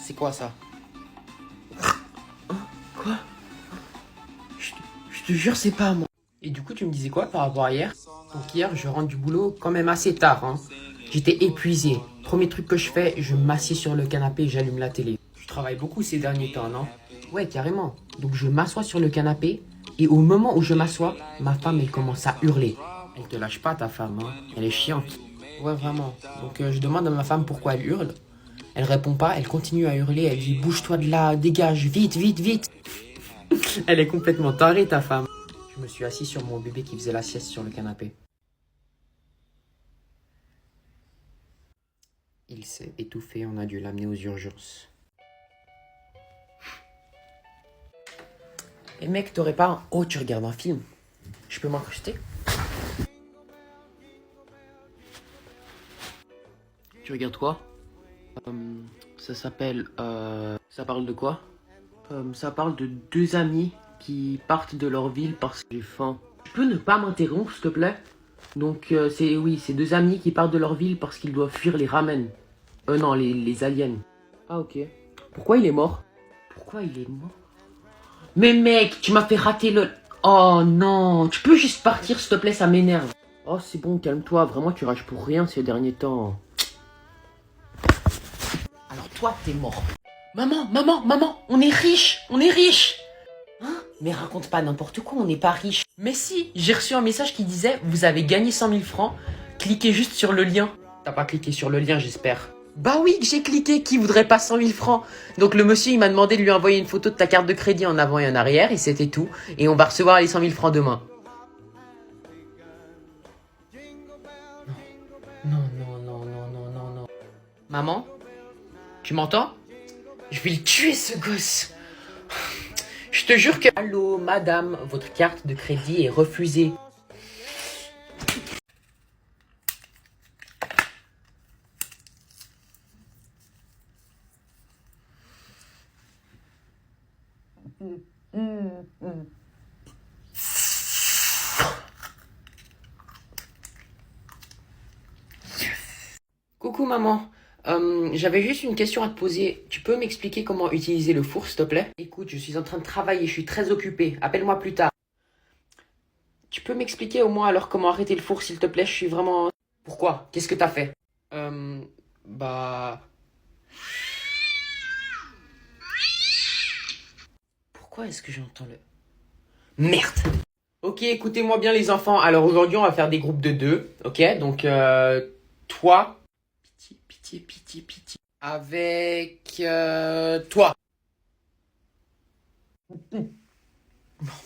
C'est quoi ça? Quoi? Je te jure, c'est pas moi. Et du coup, tu me disais quoi par rapport à hier? Donc hier, je rentre du boulot quand même assez tard, hein. J'étais épuisé. Premier truc que je fais, je m'assieds sur le canapé et j'allume la télé. Je travaille beaucoup ces derniers temps, non? Ouais, carrément. Donc je m'assois sur le canapé et au moment où je m'assois, ma femme, elle commence à hurler. Elle te lâche pas, ta femme, hein. Elle est chiante. Ouais, vraiment. Donc je demande à ma femme pourquoi elle hurle. Elle répond pas, elle continue à hurler, elle dit « Bouge-toi de là, dégage, vite, vite, vite !» Elle est complètement tarée, ta femme. Je me suis assis sur mon bébé qui faisait la sieste sur le canapé. Il s'est étouffé, on a dû l'amener aux urgences. Et mec, t'aurais pas un... Oh, tu regardes un film? Je peux m'incruster? Tu regardes quoi? Ça s'appelle... Ça parle de quoi? Ça parle de 2 amis qui partent de leur ville parce que j'ai faim. Tu peux ne pas m'interrompre, s'il te plaît? Donc, c'est 2 amis qui partent de leur ville parce qu'ils doivent fuir les ramen. Non, les aliens. Ah, ok. Pourquoi il est mort? Pourquoi il est mort? Mais mec, tu m'as fait rater le... Oh non, tu peux juste partir s'il te plaît, ça m'énerve. Oh c'est bon, calme-toi, vraiment tu rages pour rien ces derniers temps. Alors toi t'es mort. Maman, on est riche, Hein? Mais raconte pas n'importe quoi, on n'est pas riche. Mais si, j'ai reçu un message qui disait vous avez gagné 100 000 francs, cliquez juste sur le lien. T'as pas cliqué sur le lien j'espère. Bah oui que j'ai cliqué, qui voudrait pas 100 000 francs? Donc le monsieur il m'a demandé de lui envoyer une photo de ta carte de crédit en avant et en arrière et c'était tout. Et on va recevoir les 100 000 francs demain. Non. Maman? Tu m'entends? Je vais le tuer ce gosse. Je te jure que... Allô madame, votre carte de crédit est refusée. Coucou maman, j'avais juste une question à te poser. Tu peux m'expliquer comment utiliser le four s'il te plaît? Écoute, je suis en train de travailler, je suis très occupée. Appelle-moi plus tard. Tu peux m'expliquer au moins alors comment arrêter le four s'il te plaît? Je suis vraiment... Pourquoi? Qu'est-ce que t'as fait? Bah... Pourquoi est-ce que j'entends le... Merde! Ok, écoutez-moi bien les enfants. Alors aujourd'hui, on va faire des groupes de 2. Ok, donc toi... Pitié. Avec toi. Non,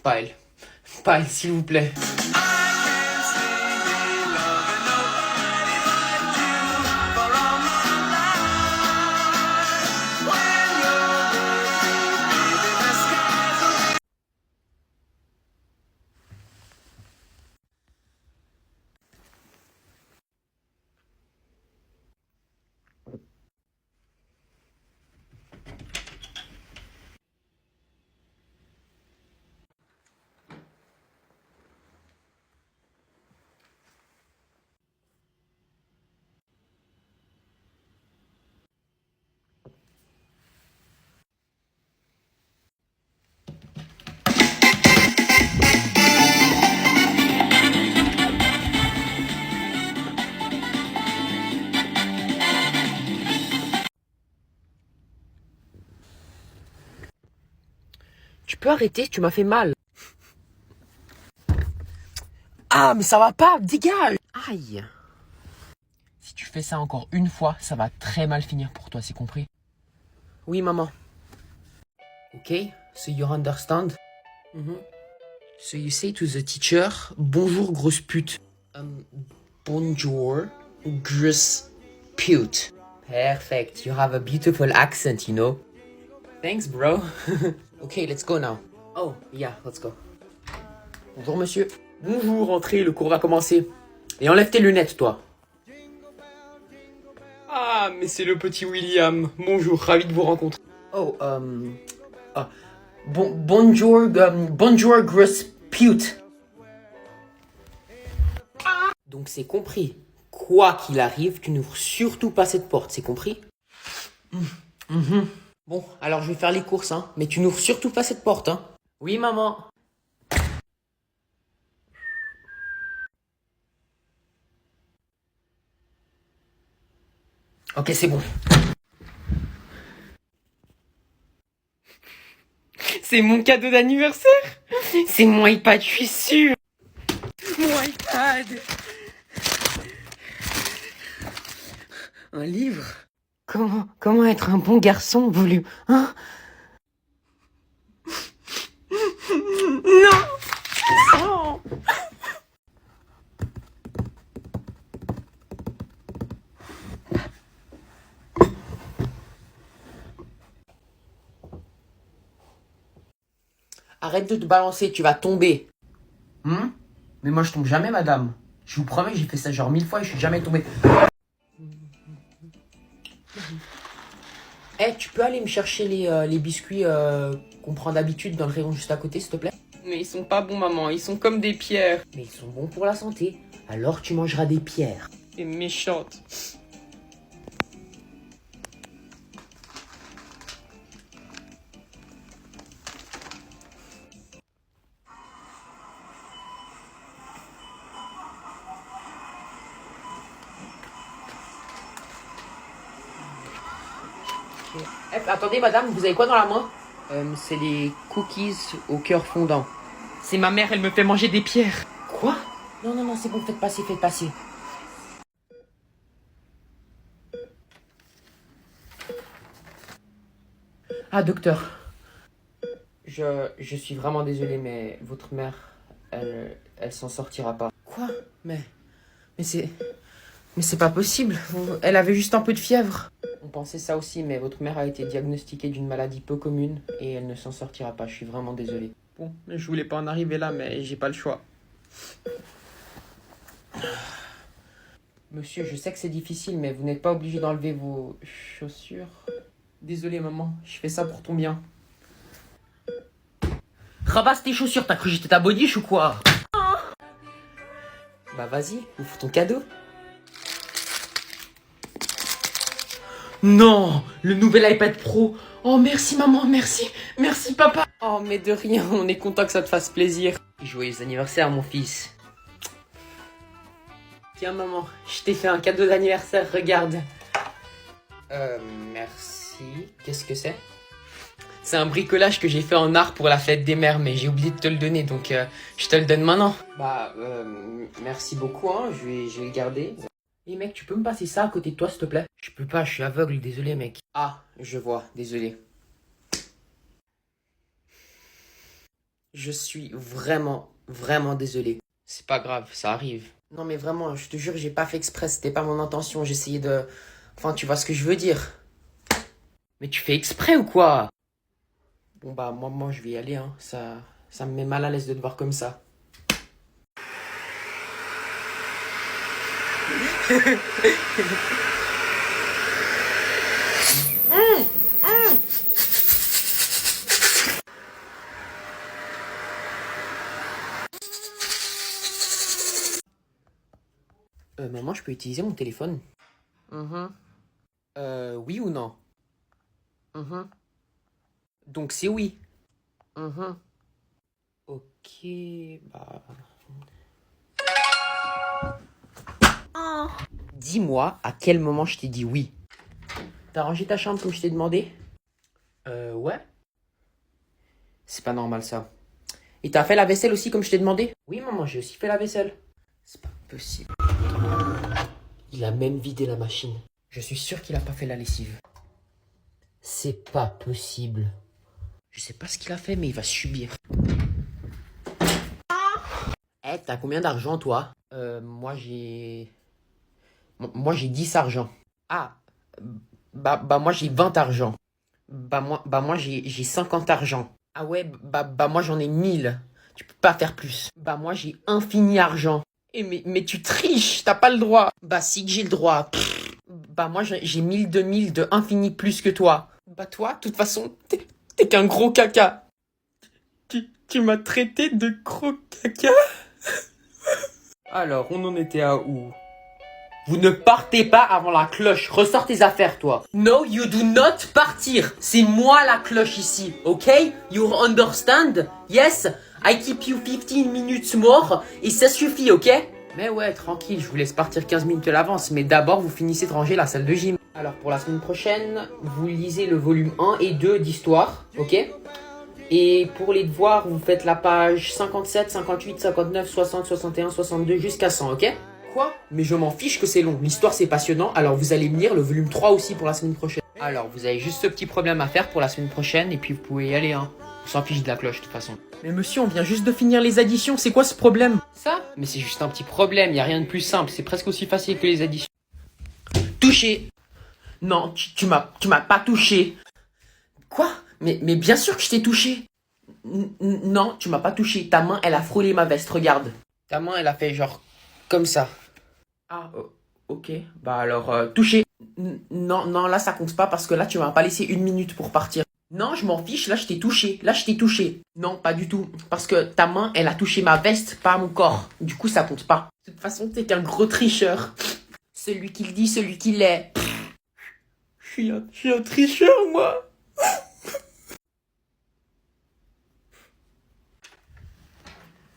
pas elle. Pas elle, s'il vous plaît. Tu peux arrêter, tu m'as fait mal. Ah, mais ça va pas, dégage. Aïe. Si tu fais ça encore une fois, ça va très mal finir pour toi, c'est compris? Oui, maman. Ok, so you understand? So you say to the teacher, bonjour grosse pute. Bonjour, grosse pute. Perfect, you have a beautiful accent, you know. Thanks, bro. Okay, let's go now. Oh, yeah, let's go. Bonjour, monsieur. Bonjour, entrez, le cours va commencer. Et enlève tes lunettes, toi. Ah, mais c'est le petit William. Bonjour, ravi de vous rencontrer. Oh, bonjour, bonjour, grosse pute. Donc c'est compris. Quoi qu'il arrive, tu n'ouvres surtout pas cette porte, c'est compris? Bon, alors je vais faire les courses, hein. Mais tu n'ouvres surtout pas cette porte, hein. Oui, maman. Ok, c'est bon. C'est mon cadeau d'anniversaire. C'est mon iPad, je suis sûre. Mon iPad. Un livre. Comment être un bon garçon, volume 1. Non. Non. Arrête de te balancer, tu vas tomber. Mais moi je tombe jamais, madame. Je vous promets, j'ai fait ça genre 1000 fois et je suis jamais tombé. Eh, tu peux aller me chercher les biscuits qu'on prend d'habitude dans le rayon juste à côté, s'il te plaît? Mais ils sont pas bons, maman. Ils sont comme des pierres. Mais ils sont bons pour la santé. Alors tu mangeras des pierres. T'es méchante. Attendez, madame, vous avez quoi dans la main? C'est les cookies au cœur fondant. C'est ma mère, elle me fait manger des pierres. Quoi? Non, non, non, c'est bon, faites passer, faites passer. Ah, docteur. Je suis vraiment désolé, mais votre mère, elle s'en sortira pas. Quoi? Mais c'est pas possible. Elle avait juste un peu de fièvre. On pensait ça aussi, mais votre mère a été diagnostiquée d'une maladie peu commune et elle ne s'en sortira pas. Je suis vraiment désolé. Bon, je voulais pas en arriver là, mais j'ai pas le choix. Monsieur, je sais que c'est difficile, mais vous n'êtes pas obligé d'enlever vos chaussures. Désolé, maman. Je fais ça pour ton bien. Ramasse tes chaussures, t'as cru que j'étais ta bodiche ou quoi? Bah vas-y, ouvre ton cadeau. Non, le nouvel iPad Pro. Oh, merci maman, merci. Merci papa. Oh, mais de rien, on est content que ça te fasse plaisir. Joyeux anniversaire, mon fils. Tiens, maman, je t'ai fait un cadeau d'anniversaire, regarde. Merci. Qu'est-ce que c'est? C'est un bricolage que j'ai fait en art pour la fête des mères, mais j'ai oublié de te le donner, donc je te le donne maintenant. Bah, merci beaucoup, hein, je vais le garder. Et mec, tu peux me passer ça à côté de toi, s'il te plaît? Je peux pas, je suis aveugle, désolé, mec. Ah, je vois, désolé. Je suis vraiment, vraiment désolé. C'est pas grave, ça arrive. Non mais vraiment, je te jure, j'ai pas fait exprès, c'était pas mon intention, j'essayais de... Enfin, tu vois ce que je veux dire. Mais tu fais exprès ou quoi? Bon bah, moi je vais y aller, hein. Ça me met mal à l'aise de te voir comme ça. Maman, je peux utiliser mon téléphone? Oui ou non? Donc c'est oui. Ok, bah... Dis-moi à quel moment je t'ai dit oui. T'as rangé ta chambre comme je t'ai demandé? Ouais. C'est pas normal ça. Et t'as fait la vaisselle aussi comme je t'ai demandé? Oui maman, j'ai aussi fait la vaisselle. C'est pas possible. Il a même vidé la machine. Je suis sûr qu'il a pas fait la lessive. C'est pas possible. Je sais pas ce qu'il a fait, mais il va subir. Eh, t'as combien d'argent, toi? Moi, j'ai 10 argent. Ah, bah moi, j'ai 20 argent. Bah moi, j'ai 50 argent. Ah ouais, bah moi, j'en ai 1000. Tu peux pas faire plus. Bah moi, j'ai infini argent. Eh, mais tu triches, t'as pas le droit. Bah si que j'ai le droit. Pff, bah moi, j'ai 1000, 2000 de infini plus que toi. Bah toi, de toute façon, t'es qu'un gros caca. Tu m'as traité de gros caca? Alors, on en était à où? Vous ne partez pas avant la cloche. Ressors tes affaires, toi. No, you do not partir. C'est moi la cloche ici, ok? You understand? Yes? I keep you 15 minutes more. Et ça suffit, ok? Mais ouais, tranquille, je vous laisse partir 15 minutes à l'avance. Mais d'abord, vous finissez de ranger la salle de gym. Alors, pour la semaine prochaine, vous lisez le volume 1 et 2 d'histoire, ok? Et pour les devoirs, vous faites la page 57, 58, 59, 60, 61, 62 jusqu'à 100, ok? Quoi? Mais je m'en fiche que c'est long. L'histoire, c'est passionnant. Alors, vous allez me lire le volume 3 aussi pour la semaine prochaine. Alors, vous avez juste ce petit problème à faire pour la semaine prochaine. Et puis, vous pouvez y aller, hein. On s'en fiche de la cloche, de toute façon. Mais monsieur, on vient juste de finir les additions, c'est quoi ce problème? Ça? Mais c'est juste un petit problème. Y a rien de plus simple. C'est presque aussi facile que les additions. Touché. Non, tu m'as pas touché. Quoi? Mais bien sûr que je t'ai touché. Non, tu m'as pas touché. Ta main, elle a frôlé ma veste, regarde. Ta main, elle a fait genre comme ça. Ah, ok. Bah alors, touché. Non, là, ça compte pas parce que là, tu m'as pas laissé 1 minute pour partir. Non, je m'en fiche, là, je t'ai touché. Là, je t'ai touché. Non, pas du tout. Parce que ta main, elle a touché ma veste, pas mon corps. Du coup, ça compte pas. De toute façon, t'es qu'un gros tricheur. Celui qui le dit, celui qui l'est. Je suis un tricheur, moi.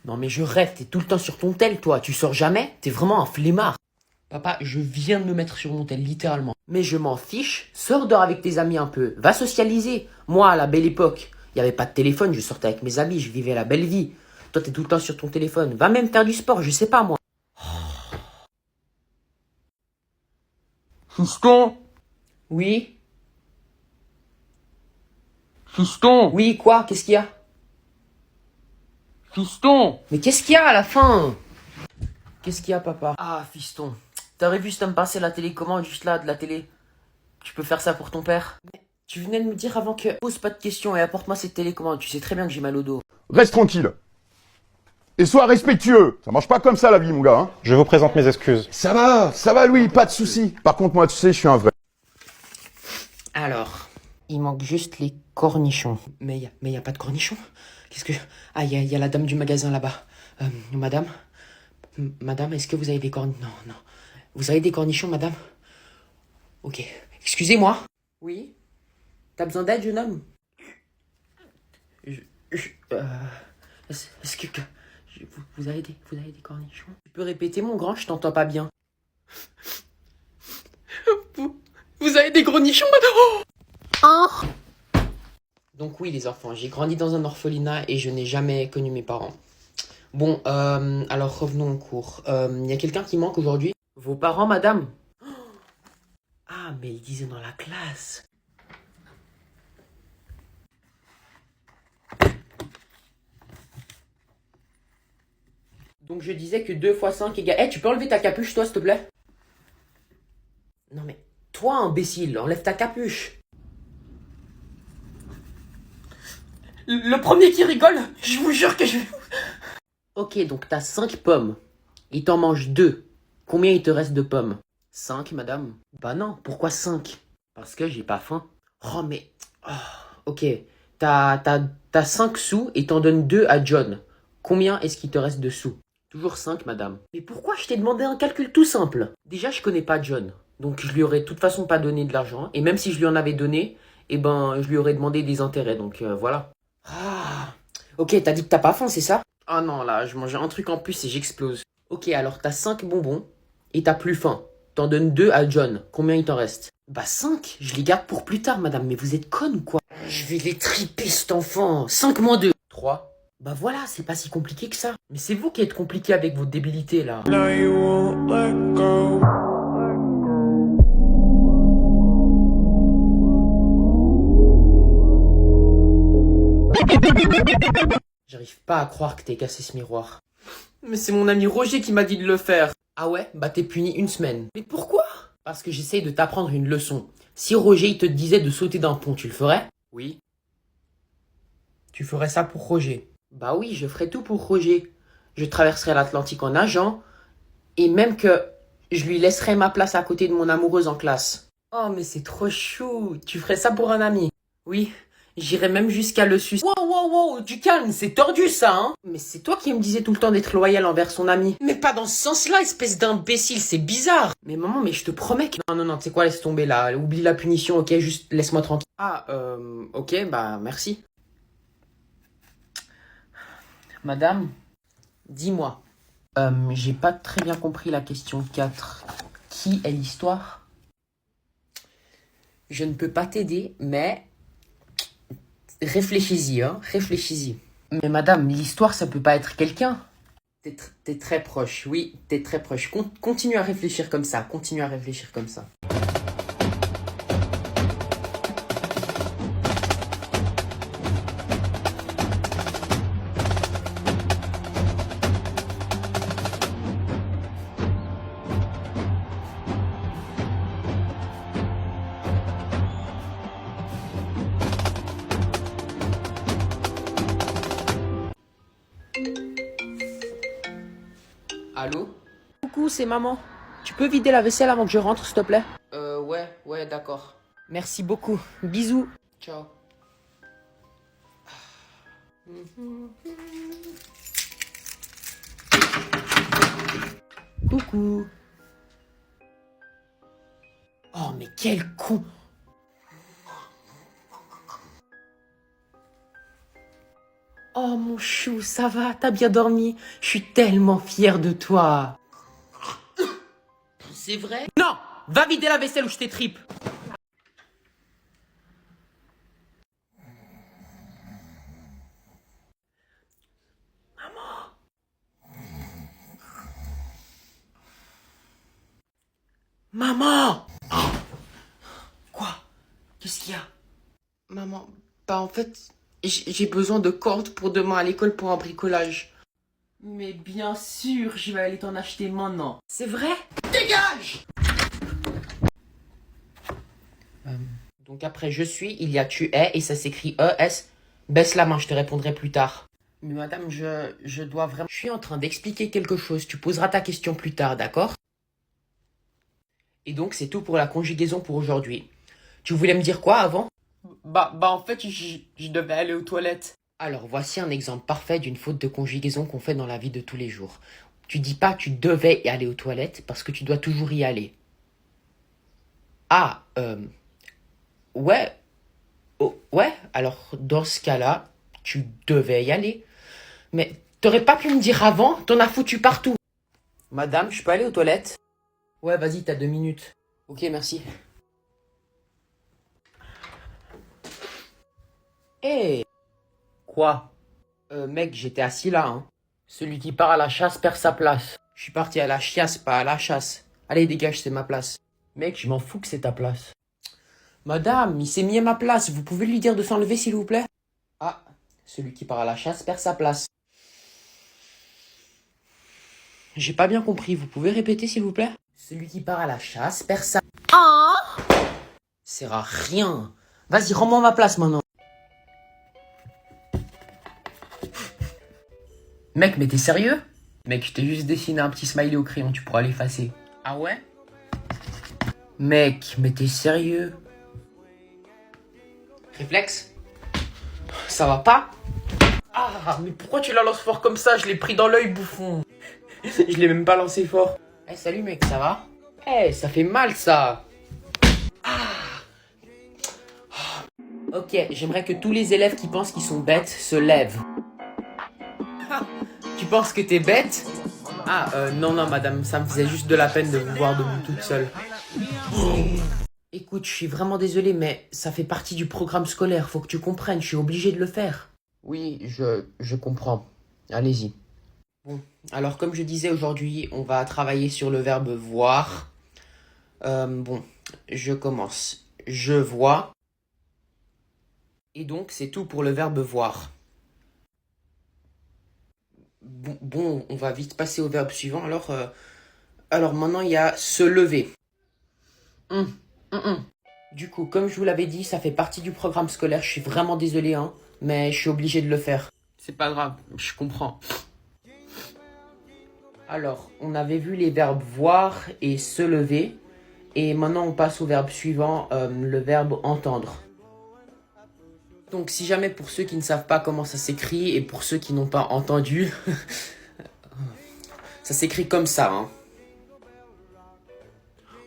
Non mais je rêve, t'es tout le temps sur ton tel, toi. Tu sors jamais? T'es vraiment un flemmard. Papa, je viens de me mettre sur mon tel, littéralement. Mais je m'en fiche, sors dehors avec tes amis un peu, va socialiser. Moi, à la belle époque, il n'y avait pas de téléphone, je sortais avec mes amis, je vivais la belle vie. Toi, t'es tout le temps sur ton téléphone, va même faire du sport, je sais pas moi. Fiston, Oui? fiston, Oui, quoi? Qu'est-ce qu'il y a? fiston. Mais qu'est-ce qu'il y a à la fin? Qu'est-ce qu'il y a, papa? Ah, fiston. T'aurais vu si tu me passer la télécommande juste là, de la télé? Tu peux faire ça pour ton père? Mais tu venais de me dire avant que... Pose pas de questions et apporte-moi cette télécommande. Tu sais très bien que j'ai mal au dos. Reste tranquille. Et sois respectueux. Ça marche pas comme ça la vie, mon gars. Hein. Je vous présente mes excuses. Ça va Louis, pas de souci. Par contre, moi, tu sais, je suis un vrai. Alors, il manque juste les cornichons. Mais y a pas de cornichons? Qu'est-ce que... Ah, y a la dame du magasin là-bas. Madame? Madame, est-ce que vous avez des cornichons? Non, non. Vous avez des cornichons, madame? Ok. Excusez-moi. Oui? T'as besoin d'aide, jeune homme? Est-ce que... Vous avez des cornichons? Tu peux répéter, mon grand? Je t'entends pas bien. Vous avez des cornichons, madame? Oh! Donc oui, les enfants, j'ai grandi dans un orphelinat et je n'ai jamais connu mes parents. Bon, alors revenons au cours. Y a quelqu'un qui manque aujourd'hui? Vos parents, madame? Ah, mais ils disaient dans la classe. Donc je disais que 2 fois 5 égale... Eh, tu peux enlever ta capuche, toi, s'il te plaît? Non mais, toi, imbécile, enlève ta capuche. Le premier qui rigole, je vous jure que je... Ok, donc t'as 5 pommes. Il t'en mange 2. Combien il te reste de pommes? 5, madame. Bah non, pourquoi 5? Parce que j'ai pas faim. Oh, mais... Oh, ok, t'as 5 sous et t'en donnes 2 à John. Combien est-ce qu'il te reste de sous? Toujours 5, madame. Mais pourquoi je t'ai demandé un calcul tout simple? Déjà, je connais pas John. Donc je lui aurais de toute façon pas donné de l'argent. Et même si je lui en avais donné, eh ben, je lui aurais demandé des intérêts. Donc voilà. Ah, ok, t'as dit que t'as pas faim, c'est ça? Ah non, là, je mangeais un truc en plus et j'explose. Ok, alors t'as 5 bonbons et t'as plus faim. T'en donnes 2 à John. Combien il t'en reste? Bah 5, je les garde pour plus tard, madame. Mais vous êtes conne ou quoi? Je vais les triper, cet enfant. 5 moins 2. 3. Bah voilà, c'est pas si compliqué que ça. Mais c'est vous qui êtes compliqué avec vos débilités, là. J'arrive pas à croire que t'aies cassé ce miroir. Mais c'est mon ami Roger qui m'a dit de le faire. Ah ouais? Bah t'es puni 1 semaine. Mais pourquoi? Parce que j'essaye de t'apprendre une leçon. Si Roger il te disait de sauter d'un pont, tu le ferais? Oui. Tu ferais ça pour Roger? Bah oui, je ferais tout pour Roger. Je traverserais l'Atlantique en nageant. Et même que je lui laisserais ma place à côté de mon amoureuse en classe. Oh mais c'est trop chou. Tu ferais ça pour un ami? Oui. J'irais même jusqu'à le sucer. Wow, du calme, c'est tordu ça, hein. Mais c'est toi qui me disais tout le temps d'être loyal envers son ami. Mais pas dans ce sens-là, espèce d'imbécile, c'est bizarre. Mais maman, mais je te promets que... Non, tu sais quoi, laisse tomber là, oublie la punition, ok, juste laisse-moi tranquille. Ah, ok, bah merci. Madame, dis-moi, j'ai pas très bien compris la question 4. Qui est l'histoire? Je ne peux pas t'aider, mais... Réfléchis-y, hein, réfléchis-y. Mais madame, l'histoire, ça peut pas être quelqu'un. T'es très proche, oui, t'es très proche. Continue à réfléchir comme ça, continue à réfléchir comme ça. Allô? Coucou, c'est maman. Tu peux vider la vaisselle avant que je rentre, s'il te plaît? Ouais, d'accord. Merci beaucoup. Bisous. Ciao. Coucou. Oh, mais quel con! Oh mon chou, ça va? T'as bien dormi? Je suis tellement fière de toi. c'est vrai? Non! Va vider la vaisselle ou je t'étripe! Maman! Quoi? Qu'est-ce qu'il y a? Maman, en fait, j'ai besoin de cordes pour demain à l'école pour un bricolage. Mais bien sûr, je vais aller t'en acheter maintenant. C'est vrai? Dégage! Donc après je suis, il y a tu es et ça s'écrit E-S. Baisse la main, je te répondrai plus tard. Mais madame, je dois vraiment... Je suis en train d'expliquer quelque chose, tu poseras ta question plus tard, d'accord? Et donc c'est tout pour la conjugaison pour aujourd'hui. Tu voulais me dire quoi avant? En fait, je devais aller aux toilettes. Alors voici un exemple parfait d'une faute de conjugaison qu'on fait dans la vie de tous les jours. Tu dis pas tu devais y aller aux toilettes parce que tu dois toujours y aller. Ah, ouais. Oh, ouais, alors dans ce cas-là, tu devais y aller. Mais t'aurais pas pu me dire avant, t'en as foutu partout. Madame, je peux aller aux toilettes? Ouais, vas-y, t'as 2 minutes. Ok, merci. Hé! Quoi? Mec, j'étais assis là, hein. Celui qui part à la chasse perd sa place. Je suis parti à la chiasse, pas à la chasse. Allez, dégage, c'est ma place. Mec, je m'en fous que c'est ta place. Madame, il s'est mis à ma place. Vous pouvez lui dire de s'enlever, s'il vous plaît? Ah, celui qui part à la chasse perd sa place. J'ai pas bien compris. Vous pouvez répéter, s'il vous plaît? Celui qui part à la chasse perd sa... Ah! Sert à rien. Vas-y, rends-moi ma place maintenant. Mec, mais t'es sérieux? Mec, je t'ai juste dessiné un petit smiley au crayon, tu pourras l'effacer. Ah ouais? Mec, mais t'es sérieux? Réflexe? Ça va pas? Ah, mais pourquoi tu la lances fort comme ça? Je l'ai pris dans l'œil, bouffon. Je l'ai même pas lancé fort. Eh, salut mec, ça va? Eh, ça fait mal ça. Ah. Ok, j'aimerais que tous les élèves qui pensent qu'ils sont bêtes se lèvent. Tu penses que t'es bête? Ah, non, madame, ça me faisait juste de la peine de vous voir debout toute seule. Écoute, je suis vraiment désolé, mais ça fait partie du programme scolaire, faut que tu comprennes, je suis obligé de le faire. Oui, je comprends. Allez-y. Bon, alors comme je disais aujourd'hui, on va travailler sur le verbe voir. Bon, je commence. Je vois. Et donc, c'est tout pour le verbe voir. Bon, on va vite passer au verbe suivant. Alors maintenant, il y a se lever. Du coup, comme je vous l'avais dit, ça fait partie du programme scolaire. Je suis vraiment désolé, hein, mais je suis obligé de le faire. C'est pas grave, je comprends. Alors, on avait vu les verbes voir et se lever. Et maintenant, on passe au verbe suivant, le verbe entendre. Donc, si jamais pour ceux qui ne savent pas comment ça s'écrit et pour ceux qui n'ont pas entendu, ça s'écrit comme ça, hein.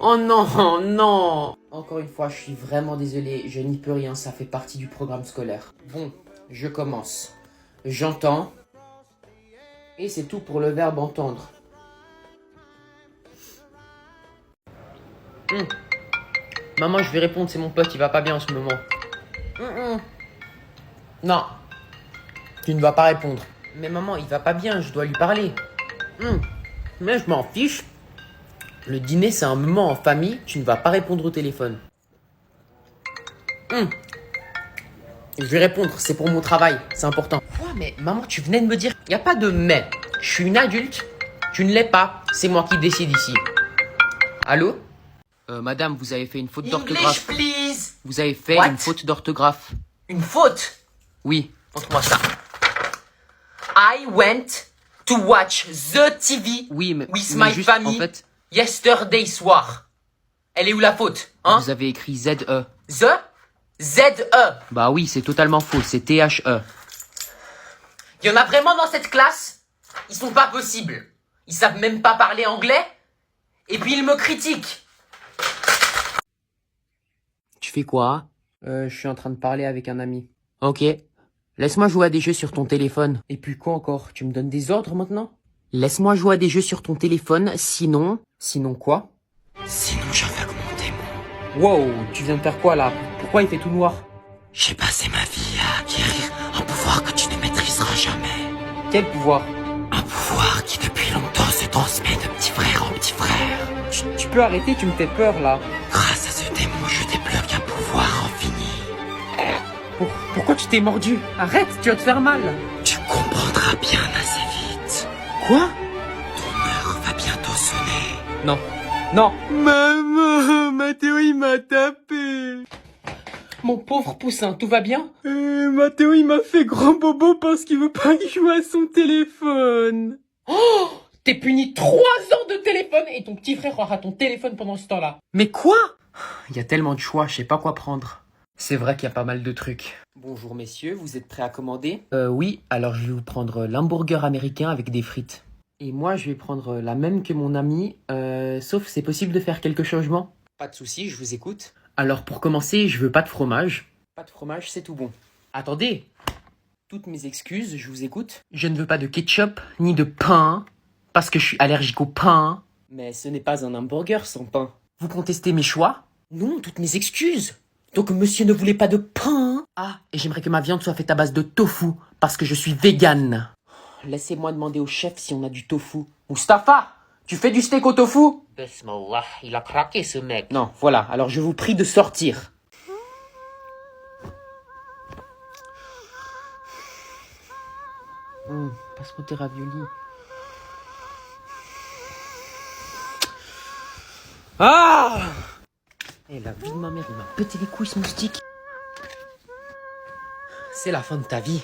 Oh non, non! Encore une fois, je suis vraiment désolé, je n'y peux rien, ça fait partie du programme scolaire. Bon, je commence. J'entends. Et c'est tout pour le verbe entendre. Maman, je vais répondre, c'est mon pote, il va pas bien en ce moment. Non, tu ne vas pas répondre. Mais maman, il va pas bien, je dois lui parler. Mais je m'en fiche. Le dîner, c'est un moment en famille, tu ne vas pas répondre au téléphone. Je vais répondre, c'est pour mon travail, c'est important. Quoi, mais maman, tu venais de me dire, il n'y a pas de mais. Je suis une adulte, tu ne l'es pas, c'est moi qui décide ici. Allô? Madame, vous avez fait une faute d'orthographe. English, please. Vous avez fait une faute d'orthographe. Une faute? Oui. Montre-moi ça. I went to watch the TV with my family en fait, yesterday soir. Elle est où la faute, hein? Vous avez écrit Z-E. Z-E. Bah oui, c'est totalement faux, c'est T-H-E. Il y en a vraiment dans cette classe? Ils sont pas possibles. Ils savent même pas parler anglais? Et puis ils me critiquent. Tu fais quoi? Je suis en train de parler avec un ami. Ok. Laisse-moi jouer à des jeux sur ton téléphone. Et puis quoi encore? Tu me donnes des ordres maintenant? Laisse-moi jouer à des jeux sur ton téléphone, sinon... Sinon quoi? Wow, tu viens de faire quoi là? Pourquoi il fait tout noir? J'ai passé ma vie à acquérir un pouvoir que tu ne maîtriseras jamais. Quel pouvoir? Un pouvoir qui depuis longtemps se transmet de petit frère en petit frère. Tu peux arrêter, tu me fais peur là. Grâce à ce démon, je débloque un pouvoir infini. Pourquoi tu t'es mordu? Arrête, tu vas te faire mal. Tu comprendras bien assez vite. Quoi? Ton heure va bientôt sonner. Non. Non. Maman, Mathéo il m'a tapé. Mon pauvre poussin, tout va bien? Mathéo il m'a fait grand bobo parce qu'il veut pas y jouer à son téléphone. Oh! T'es puni 3 ans de téléphone et ton petit frère aura ton téléphone pendant ce temps-là. Mais quoi? Il y a tellement de choix, je sais pas quoi prendre. C'est vrai qu'il y a pas mal de trucs. Bonjour messieurs, vous êtes prêts à commander? Oui, alors je vais vous prendre l'hamburger américain avec des frites. Et moi je vais prendre la même que mon ami, sauf c'est possible de faire quelques changements? Pas de souci, je vous écoute. Alors pour commencer, je veux pas de fromage. Pas de fromage, c'est tout bon. Attendez, toutes mes excuses, je vous écoute. Je ne veux pas de ketchup, ni de pain, parce que je suis allergique au pain. Mais ce n'est pas un hamburger sans pain. Vous contestez mes choix? Non, toutes mes excuses. Donc monsieur ne voulait pas de pain? Ah, et j'aimerais que ma viande soit faite à base de tofu, parce que je suis végane. Laissez-moi demander au chef si on a du tofu. Mustapha, tu fais du steak au tofu? Bismillah, il a craqué ce mec. Non, voilà, alors je vous prie de sortir. Passe-moi tes raviolis. Ah! Et la vie de ma mère, il m'a pété les couilles ce moustique. C'est la fin de ta vie.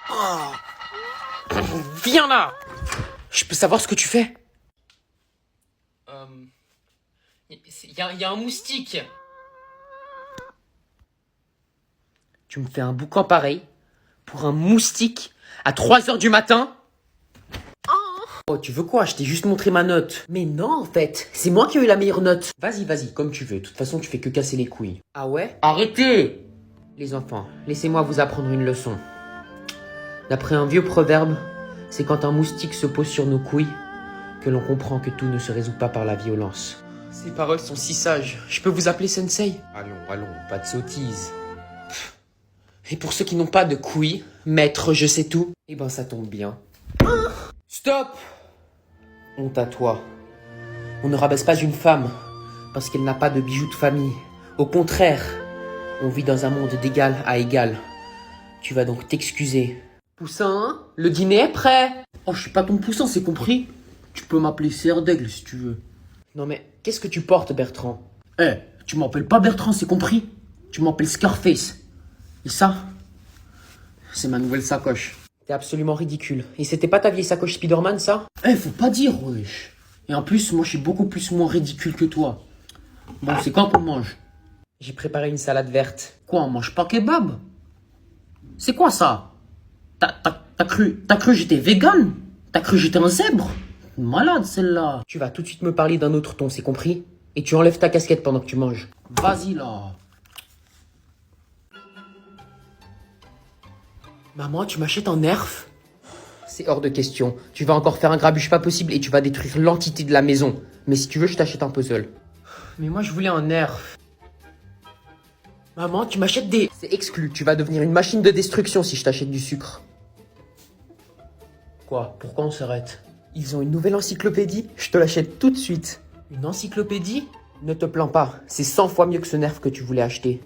Oh. Viens là! Je peux savoir ce que tu fais? Il y a un moustique. Tu me fais un boucan pareil pour un moustique à 3 heures du matin? Oh, tu veux quoi? Je t'ai juste montré ma note. Mais non, en fait, c'est moi qui ai eu la meilleure note. Vas-y, comme tu veux. De toute façon, tu fais que casser les couilles. Ah ouais? Arrêtez! Les enfants, laissez-moi vous apprendre une leçon. D'après un vieux proverbe, c'est quand un moustique se pose sur nos couilles que l'on comprend que tout ne se résout pas par la violence. Ces paroles sont si sages. Je peux vous appeler Sensei? Allons, pas de sottises. Et pour ceux qui n'ont pas de couilles, maître, je sais tout, eh ben ça tombe bien. Stop! Honte à toi. On ne rabaisse pas une femme parce qu'elle n'a pas de bijoux de famille. Au contraire, on vit dans un monde d'égal à égal. Tu vas donc t'excuser. Poussin, le dîner est prêt. Oh, je suis pas ton poussin, c'est compris? Tu peux m'appeler Serre d'Aigle si tu veux. Non mais, qu'est-ce que tu portes, Bertrand? Tu m'appelles pas Bertrand, c'est compris? Tu m'appelles Scarface. Et ça, c'est ma nouvelle sacoche. T'es absolument ridicule. Et c'était pas ta vieille sacoche Spider-Man, ça? Faut pas dire, wesh. Et en plus, moi, je suis beaucoup plus moins ridicule que toi. Bon, c'est quand qu'on mange? J'ai préparé une salade verte. Quoi, on mange pas kebab? C'est quoi ça? T'as cru j'étais vegan? T'as cru j'étais un zèbre? Malade, celle-là. Tu vas tout de suite me parler d'un autre ton, c'est compris? Et tu enlèves ta casquette pendant que tu manges. Vas-y, là. Maman, tu m'achètes un nerf? C'est hors de question. Tu vas encore faire un grabuge pas possible et tu vas détruire l'entité de la maison. Mais si tu veux, je t'achète un puzzle. Mais moi, je voulais un nerf. Maman, tu m'achètes des... C'est exclu. Tu vas devenir une machine de destruction si je t'achète du sucre. Quoi? Pourquoi on s'arrête? Ils ont une nouvelle encyclopédie? Je te l'achète tout de suite. Une encyclopédie? Ne te plains pas. C'est 100 fois mieux que ce nerf que tu voulais acheter.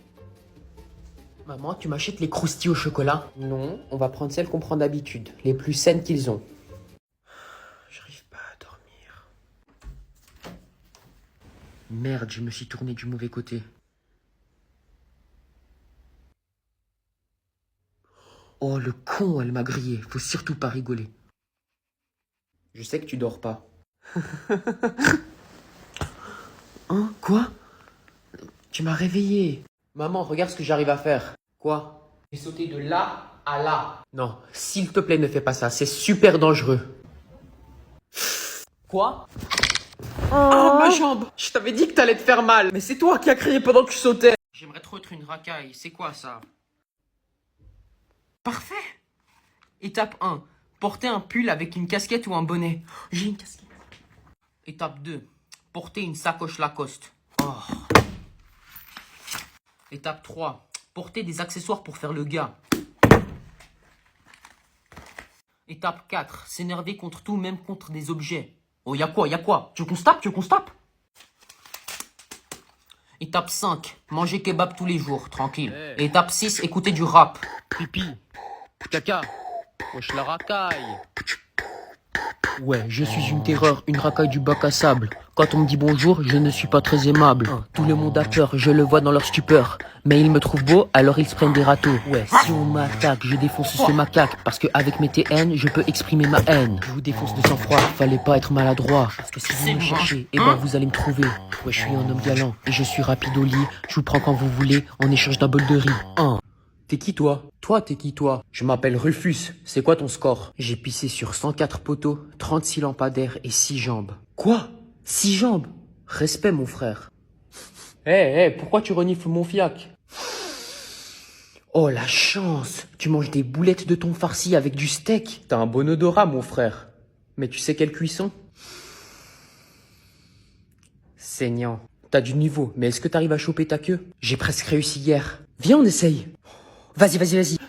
Maman, tu m'achètes les croustilles au chocolat? Non, on va prendre celles qu'on prend d'habitude, les plus saines qu'ils ont. J'arrive pas à dormir. Merde, je me suis tourné du mauvais côté. Oh, le con, elle m'a grillé. Faut surtout pas rigoler. Je sais que tu dors pas. Hein? Quoi? Tu m'as réveillé. Maman, regarde ce que j'arrive à faire. Quoi? J'ai sauté de là à là. Non, s'il te plaît, ne fais pas ça. C'est super dangereux. Quoi? Oh, ma jambe! Je t'avais dit que t'allais te faire mal. Mais c'est toi qui as crié pendant que je sautais. J'aimerais trop être une racaille. C'est quoi ça? Parfait. Étape 1. Porter un pull avec une casquette ou un bonnet. J'ai une casquette. Étape 2. Porter une sacoche Lacoste. Oh. Étape 3. Porter des accessoires pour faire le gars. Étape 4. S'énerver contre tout, même contre des objets. Oh, y'a quoi? Tu constates? Étape 5. Manger kebab tous les jours, tranquille. Étape 6. Écouter du rap. Pipi. Caca. Wesh la racaille. Ouais, je suis une terreur, une racaille du bac à sable. Quand on me dit bonjour, je ne suis pas très aimable. Tout le monde a peur, je le vois dans leur stupeur. Mais ils me trouvent beau, alors ils se prennent des râteaux. Ouais, si on m'attaque, je défonce ce macaque. Parce que avec mes TN, je peux exprimer ma haine. Je vous défonce de sang-froid, fallait pas être maladroit. Parce que si vous me cherchez, eh ben vous allez me trouver. Ouais, je suis un homme galant, et je suis rapide au lit. Je vous prends quand vous voulez, en échange d'un bol de riz. T'es qui toi? Toi, t'es qui toi? Je m'appelle Rufus. C'est quoi ton score? J'ai pissé sur 104 poteaux, 36 lampadaires et 6 jambes. Quoi? 6 jambes? Respect mon frère. Pourquoi tu renifles mon fiac? Oh la chance! Tu manges des boulettes de thon farci avec du steak. T'as un bon odorat mon frère. Mais tu sais quelle cuisson? Saignant. T'as du niveau, mais est-ce que t'arrives à choper ta queue? J'ai presque réussi hier. Viens on essaye. Vas-y.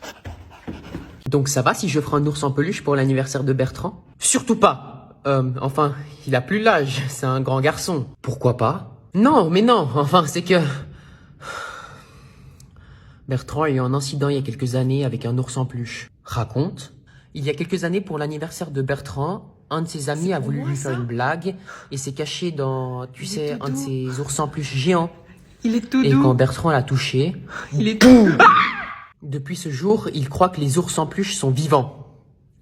Donc ça va si je ferai un ours en peluche pour l'anniversaire de Bertrand? Surtout pas. Enfin, il a plus l'âge, c'est un grand garçon. Pourquoi pas? Non, enfin c'est que... Bertrand a eu un incident il y a quelques années avec un ours en peluche. Raconte. Il y a quelques années pour l'anniversaire de Bertrand, un de ses amis a voulu lui faire une blague et s'est caché dans, tu sais, un de ses ours en peluche géants. Il est tout doux. Et quand Bertrand l'a touché... Il est tout. Depuis ce jour, il croit que les ours en peluche sont vivants.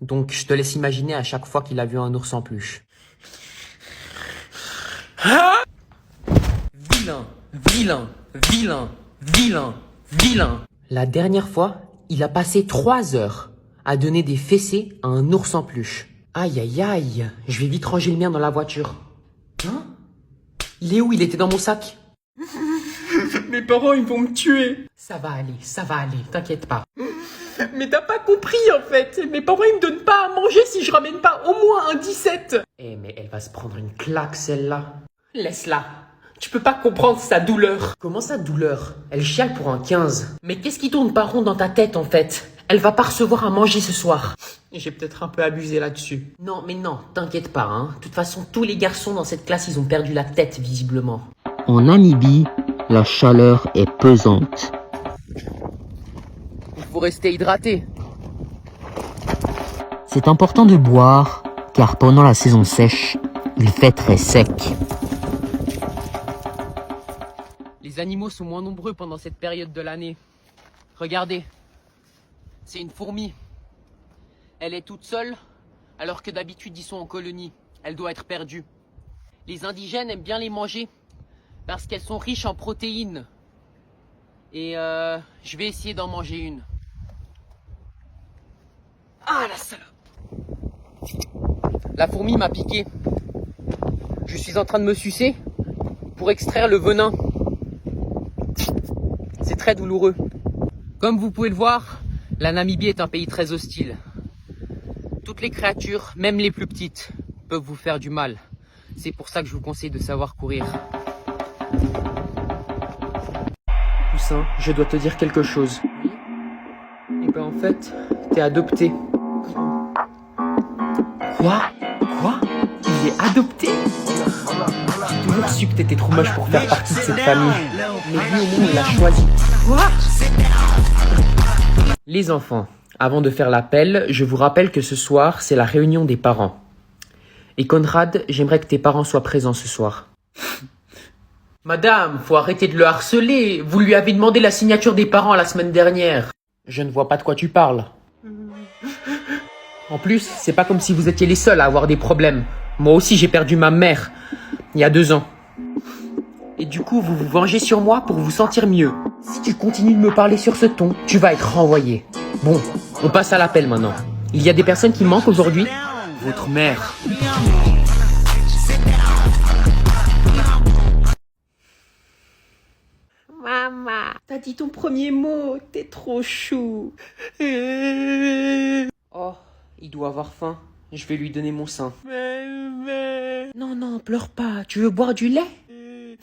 Donc, je te laisse imaginer à chaque fois qu'il a vu un ours en peluche. Vilain. La dernière fois, il a passé 3 heures à donner des fessées à un ours en peluche. Aïe, je vais vite ranger le mien dans la voiture. Hein? Il est où? Il était dans mon sac. Mes parents, ils vont me tuer. Ça va aller, t'inquiète pas. Mais t'as pas compris en fait. Mes parents, ils me donnent pas à manger si je ramène pas au moins un 17. Mais elle va se prendre une claque celle-là. Laisse-la. Tu peux pas comprendre sa douleur. Comment ça douleur? Elle chiale pour un 15. Mais qu'est-ce qui tourne pas rond dans ta tête en fait? Elle va pas recevoir à manger ce soir. J'ai peut-être un peu abusé là-dessus. Non, t'inquiète pas, hein. De toute façon, tous les garçons dans cette classe, ils ont perdu la tête, visiblement. En Namibie, la chaleur est pesante. Il faut rester hydraté. C'est important de boire, car pendant la saison sèche, il fait très sec. Les animaux sont moins nombreux pendant cette période de l'année. Regardez, c'est une fourmi. Elle est toute seule, alors que d'habitude ils sont en colonie. Elle doit être perdue. Les indigènes aiment bien les manger, parce qu'elles sont riches en protéines. Et je vais essayer d'en manger une. Ah la salope! La fourmi m'a piqué. Je suis en train de me sucer pour extraire le venin. C'est très douloureux. Comme vous pouvez le voir, la Namibie est un pays très hostile. Toutes les créatures, même les plus petites, peuvent vous faire du mal. C'est pour ça que je vous conseille de savoir courir. Poussin, je dois te dire quelque chose. Et ben en fait, t'es adopté. Quoi? Il est adopté? J'ai toujours su que t'étais trop moche pour faire partie de cette famille. Mais lui au moins, il l'a choisi. Quoi? Les enfants, avant de faire l'appel, je vous rappelle que ce soir, c'est la réunion des parents. Et Conrad, j'aimerais que tes parents soient présents ce soir. Madame, faut arrêter de le harceler. Vous lui avez demandé la signature des parents la semaine dernière. Je ne vois pas de quoi tu parles. En plus, c'est pas comme si vous étiez les seuls à avoir des problèmes. Moi aussi, j'ai perdu ma mère, il y a 2 ans. Et du coup, vous vous vengez sur moi pour vous sentir mieux. Si tu continues de me parler sur ce ton, tu vas être renvoyé. Bon, on passe à l'appel maintenant. Il y a des personnes qui manquent aujourd'hui. Votre mère. Maman, t'as dit ton premier mot, t'es trop chou. Oh, il doit avoir faim. Je vais lui donner mon sein. Non, non, pleure pas. Tu veux boire du lait?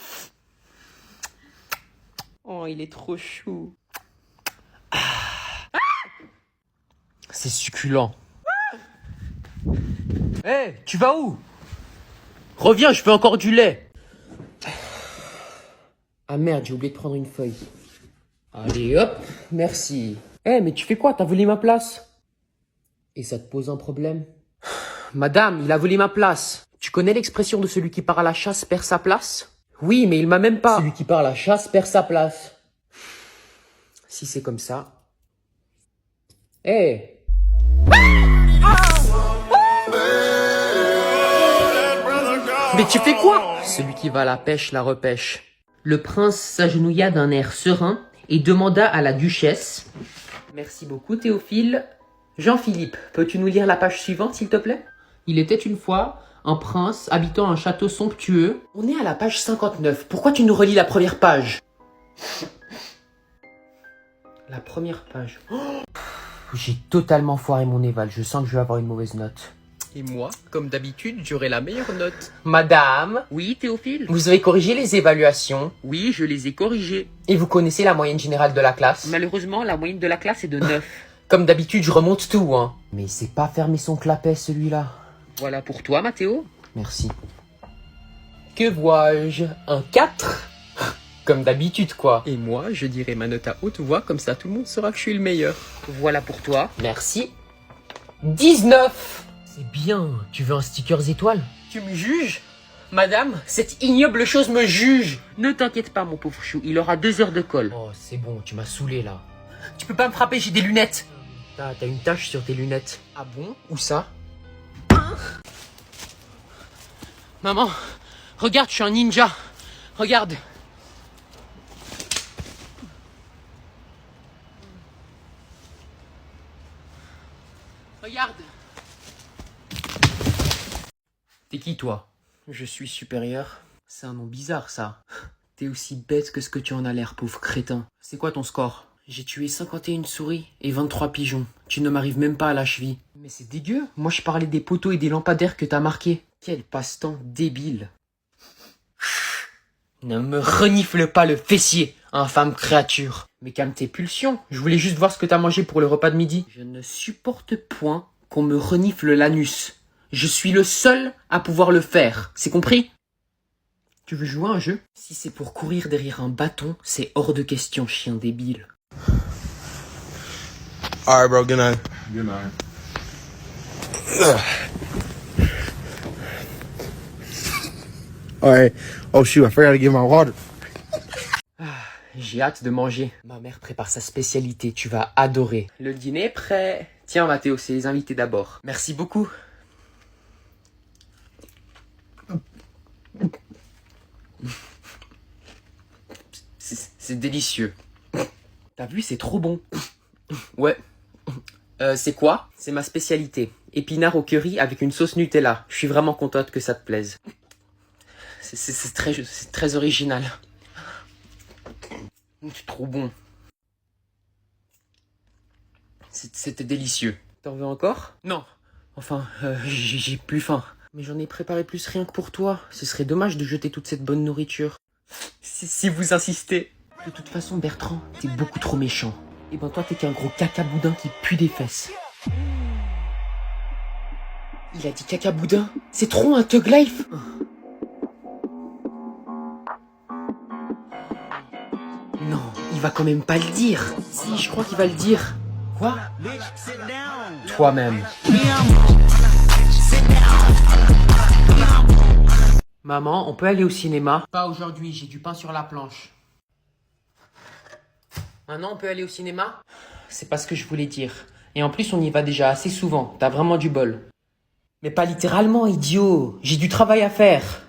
Oh, il est trop chou. C'est succulent. Hé, tu vas où? Reviens, je veux encore du lait. Ah merde, j'ai oublié de prendre une feuille. Allez, hop, merci. Eh, mais tu fais quoi? T'as volé ma place? Et ça te pose un problème? Madame, il a volé ma place. Tu connais l'expression de celui qui part à la chasse perd sa place? Oui, mais il m'a même pas. Celui qui part à la chasse perd sa place. Si c'est comme ça. Eh. Mais tu fais quoi? Celui qui va à la pêche la repêche. Le prince s'agenouilla d'un air serein et demanda à la duchesse: Merci beaucoup, Théophile. Jean-Philippe, peux-tu nous lire la page suivante, s'il te plaît? Il était une fois un prince habitant un château somptueux. On est à la page 59. Pourquoi tu nous relis la première page? La première page. J'ai totalement foiré mon éval. Je sens que je vais avoir une mauvaise note. Et moi, comme d'habitude, j'aurai la meilleure note. Madame, Oui, Théophile? vous avez corrigé les évaluations Oui, je les ai corrigées. et vous connaissez la moyenne générale de la classe. Malheureusement, la moyenne de la classe est de 9. Comme d'habitude, je remonte tout, hein. Mais c'est pas fermer son clapet, celui-là. Voilà pour toi, Mathéo. Merci. Que vois-je? Un 4? Comme d'habitude, quoi. Et moi, je dirai ma note à haute voix, comme ça tout le monde saura que je suis le meilleur. Voilà pour toi. Merci. 19! C'est bien. Tu veux un sticker étoile? Tu me juges? Madame, cette ignoble chose me juge. Ne t'inquiète pas, mon pauvre chou, il aura 2 heures de colle. Oh, c'est bon, tu m'as saoulé, là. Tu peux pas me frapper, j'ai des lunettes. T'as une tache sur tes lunettes. Ah bon? Où ça? Maman, regarde, je suis un ninja. Regarde. Regarde. T'es qui, toi? Je suis supérieur. C'est un nom bizarre, ça. T'es aussi bête que ce que tu en as l'air, pauvre crétin. C'est quoi ton score? J'ai tué 51 souris et 23 pigeons. Tu ne m'arrives même pas à la cheville. Mais c'est dégueu. Moi, je parlais des poteaux et des lampadaires que t'as marqués. Quel passe-temps débile. Ne me renifle pas le fessier, infâme créature. Mais calme tes pulsions. Je voulais juste voir ce que t'as mangé pour le repas de midi. Je ne supporte point qu'on me renifle l'anus. Je suis le seul à pouvoir le faire. C'est compris? Tu veux jouer à un jeu? Si c'est pour courir derrière un bâton, c'est hors de question, chien débile. Alright, bro, good night. Good night. Alright. Oh shoot, I forgot to give my water. J'ai hâte de manger. Ma mère prépare sa spécialité, tu vas adorer. Le dîner est prêt. Tiens, Mathéo, c'est les invités d'abord. Merci beaucoup. C'est délicieux. T'as vu, c'est trop bon. Ouais. C'est quoi? C'est ma spécialité. Épinards au curry avec une sauce Nutella. Je suis vraiment contente que ça te plaise. C'est très original. C'est trop bon. C'était délicieux. T'en veux encore? Non. Enfin, j'ai plus faim. Mais j'en ai préparé plus rien que pour toi. Ce serait dommage de jeter toute cette bonne nourriture. Si vous insistez. De toute façon, Bertrand, t'es beaucoup trop méchant. Et ben toi, t'es qu'un gros caca-boudin qui pue des fesses. Il a dit caca-boudin? C'est trop un thug life. Non, il va quand même pas le dire. Si, je crois qu'il va le dire. Quoi? Toi-même. Maman, on peut aller au cinéma? Pas aujourd'hui, j'ai du pain sur la planche. Maintenant, on peut aller au cinéma? C'est pas ce que je voulais dire. Et en plus, on y va déjà assez souvent. T'as vraiment du bol. Mais pas littéralement, idiot. J'ai du travail à faire.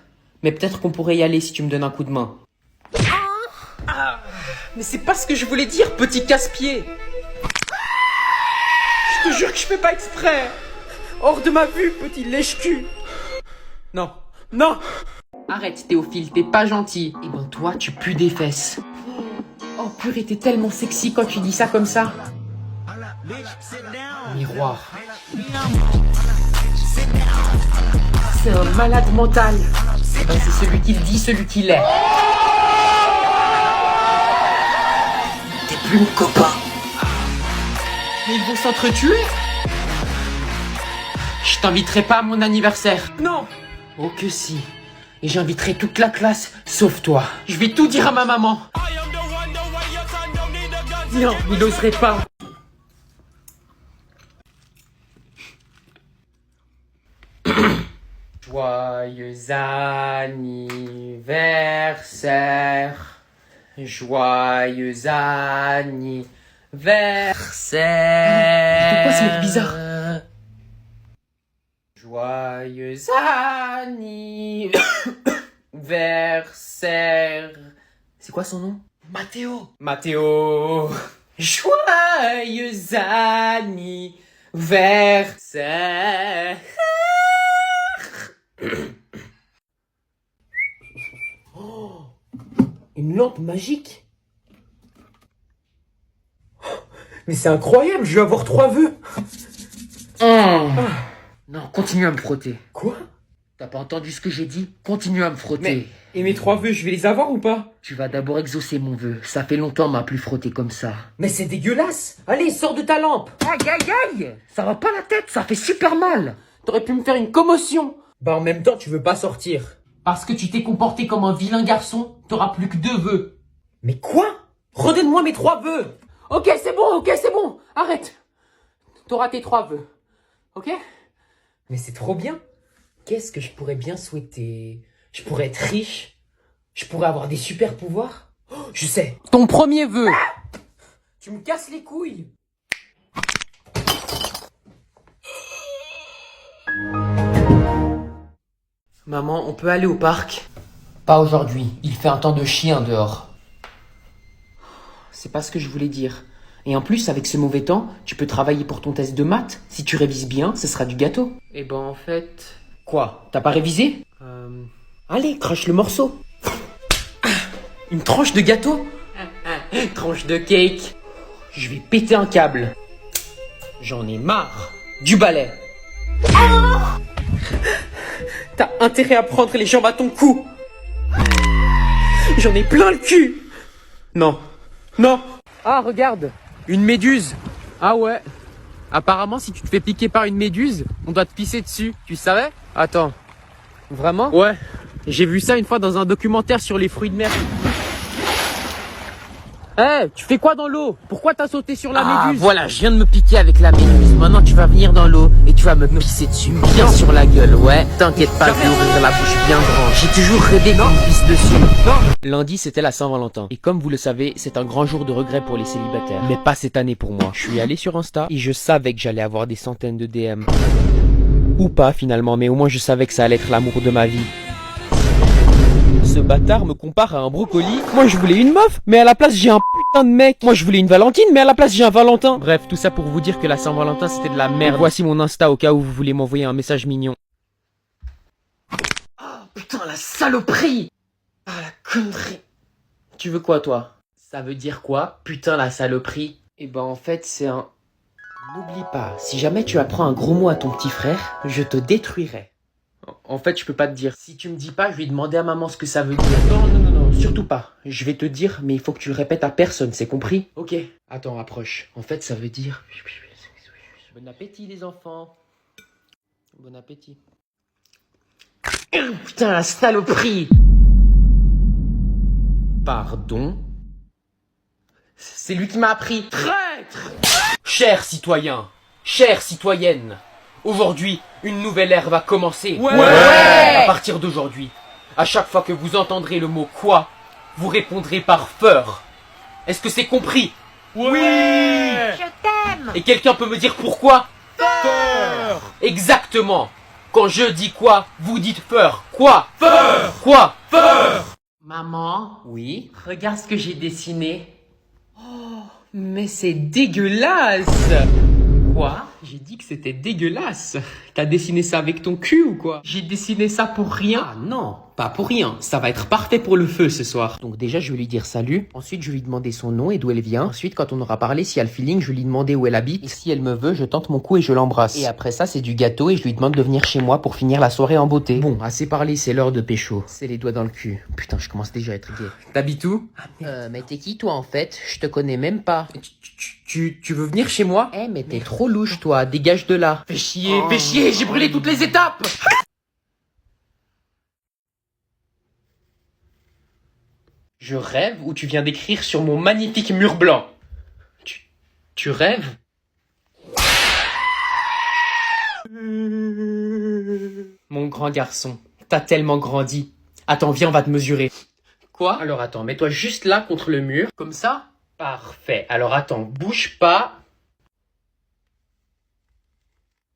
Mais peut-être qu'on pourrait y aller si tu me donnes un coup de main. Mais c'est pas ce que je voulais dire, petit casse-pied. Je te jure que je fais pas exprès. Hors de ma vue, petit lèche-cul. Non, non. Arrête, Théophile, t'es pas gentil. Eh ben toi, tu pues des fesses. Oh purée, t'es tellement sexy quand tu dis ça comme ça. Miroir. C'est un malade mental. Ben, c'est celui qui le dit, celui qui l'est. T'es plus mon copain. Mais ils vont s'entretuer. Je t'inviterai pas à mon anniversaire. Non. Oh que si. Et j'inviterai toute la classe, sauf toi. Je vais tout dire à ma maman. Non, il oserait pas. Joyeux anniversaire. Joyeux anniversaire. C'est quoi ce mec bizarre? Joyeux anniversaire. C'est quoi son nom? Mathéo. Mathéo. Joyeux anniversaire. Oh, une lampe magique. Mais c'est incroyable, je vais avoir 3 vœux. Non, continue à me frotter. Quoi? T'as pas entendu ce que j'ai dit? Continue à me frotter. Mais, et mes 3 vœux, je vais les avoir ou pas? Tu vas d'abord exaucer mon vœu. Ça fait longtemps m'a plus frotté comme ça. Mais c'est dégueulasse. Allez, sors de ta lampe. Aïe aïe aïe. Ça va pas la tête, ça fait super mal. T'aurais pu me faire une commotion. Bah en même temps, tu veux pas sortir. Parce que tu t'es comporté comme un vilain garçon, t'auras plus que 2 vœux. Mais quoi? Redonne-moi mes 3 vœux. Ok, c'est bon, arrête. T'auras tes 3 vœux. Ok? Mais c'est trop bien. Qu'est-ce que je pourrais bien souhaiter? Je pourrais être riche. Je pourrais avoir des super pouvoirs. Oh, je sais. Ton premier vœu. Tu me casses les couilles. Maman, on peut aller au parc? Pas aujourd'hui, il fait un temps de chien dehors. C'est pas ce que je voulais dire. Et en plus, avec ce mauvais temps, tu peux travailler pour ton test de maths. Si tu révises bien, ce sera du gâteau. Eh ben en fait... Quoi? T'as pas révisé? Allez, crache le morceau. Une tranche de gâteau? Tranche de cake. Je vais péter un câble. J'en ai marre. Du balai. T'as intérêt à prendre les jambes à ton cou. J'en ai plein le cul. Non. Non. Ah, regarde. Une méduse. Ah ouais. Apparemment, si tu te fais piquer par une méduse, on doit te pisser dessus. Tu savais? Attends. Vraiment? Ouais. J'ai vu ça une fois dans un documentaire sur les fruits de mer. Hey, tu fais quoi dans l'eau? Pourquoi t'as sauté sur la méduse? Voilà, je viens de me piquer avec la méduse. Maintenant, tu vas venir dans l'eau et tu vas me pisser dessus bien sur la gueule, ouais. T'inquiète pas, je vais ouvrir la bouche bien grand. J'ai toujours rêvé qu'on me pisse dessus. Lundi, c'était la Saint-Valentin. Et comme vous le savez, c'est un grand jour de regret pour les célibataires. Mais pas cette année pour moi. Je suis allé sur Insta et je savais que j'allais avoir des centaines de DM. Ou pas finalement, mais au moins je savais que ça allait être l'amour de ma vie. Ce bâtard me compare à un brocoli. Moi je voulais une meuf, mais à la place j'ai un putain de mec. Moi je voulais une Valentine, mais à la place j'ai un Valentin. Bref, tout ça pour vous dire que la Saint-Valentin c'était de la merde. Et voici mon Insta au cas où vous voulez m'envoyer un message mignon. Oh putain la saloperie. Ah la connerie. Tu veux quoi toi? Ça veut dire quoi? Putain la saloperie. Eh ben en fait c'est un... N'oublie pas, si jamais tu apprends un gros mot à ton petit frère, je te détruirai. En fait, je peux pas te dire. Si tu me dis pas, je vais demander à maman ce que ça veut dire. Non, surtout pas. Je vais te dire, mais il faut que tu le répètes à personne, c'est compris? Ok. Attends, approche. En fait, ça veut dire... Bon appétit, les enfants. Bon appétit. Putain, la saloperie! Pardon? C'est lui qui m'a appris. Traître! Chers citoyens, chères citoyennes, aujourd'hui, une nouvelle ère va commencer. Ouais! À partir d'aujourd'hui, à chaque fois que vous entendrez le mot quoi, vous répondrez par peur. Est-ce que c'est compris? Oui! Je t'aime! Et quelqu'un peut me dire pourquoi? Peur! Exactement! Quand je dis quoi, vous dites peur. Quoi? Peur! Quoi? Peur! Maman? Oui? Regarde ce que j'ai dessiné. Oh, mais c'est dégueulasse! Quoi? J'ai dit que c'était dégueulasse. T'as dessiné ça avec ton cul ou quoi? J'ai dessiné ça pour rien. Ah non, pas pour rien. Ça va être parfait pour le feu ce soir. Donc déjà, je vais lui dire salut. Ensuite, je vais lui demander son nom et d'où elle vient. Ensuite, quand on aura parlé, si elle a le feeling, je vais lui demander où elle habite. Et si elle me veut, je tente mon coup et je l'embrasse. Et après ça, c'est du gâteau et je lui demande de venir chez moi pour finir la soirée en beauté. Bon, assez parlé, c'est l'heure de pécho. C'est les doigts dans le cul. Putain, je commence déjà à être gay. T'habites où? Mais t'es qui toi en fait? Je te connais même pas. Tu veux venir chez moi? Eh mais t'es trop louche toi, dégage de là. Fais chier, j'ai brûlé toutes les étapes. Je rêve ou tu viens d'écrire sur mon magnifique mur blanc? Tu rêves? Mon grand garçon, t'as tellement grandi. Attends, viens, on va te mesurer. Quoi? Alors attends, mets-toi juste là contre le mur. Comme ça? Parfait. Alors attends, bouge pas.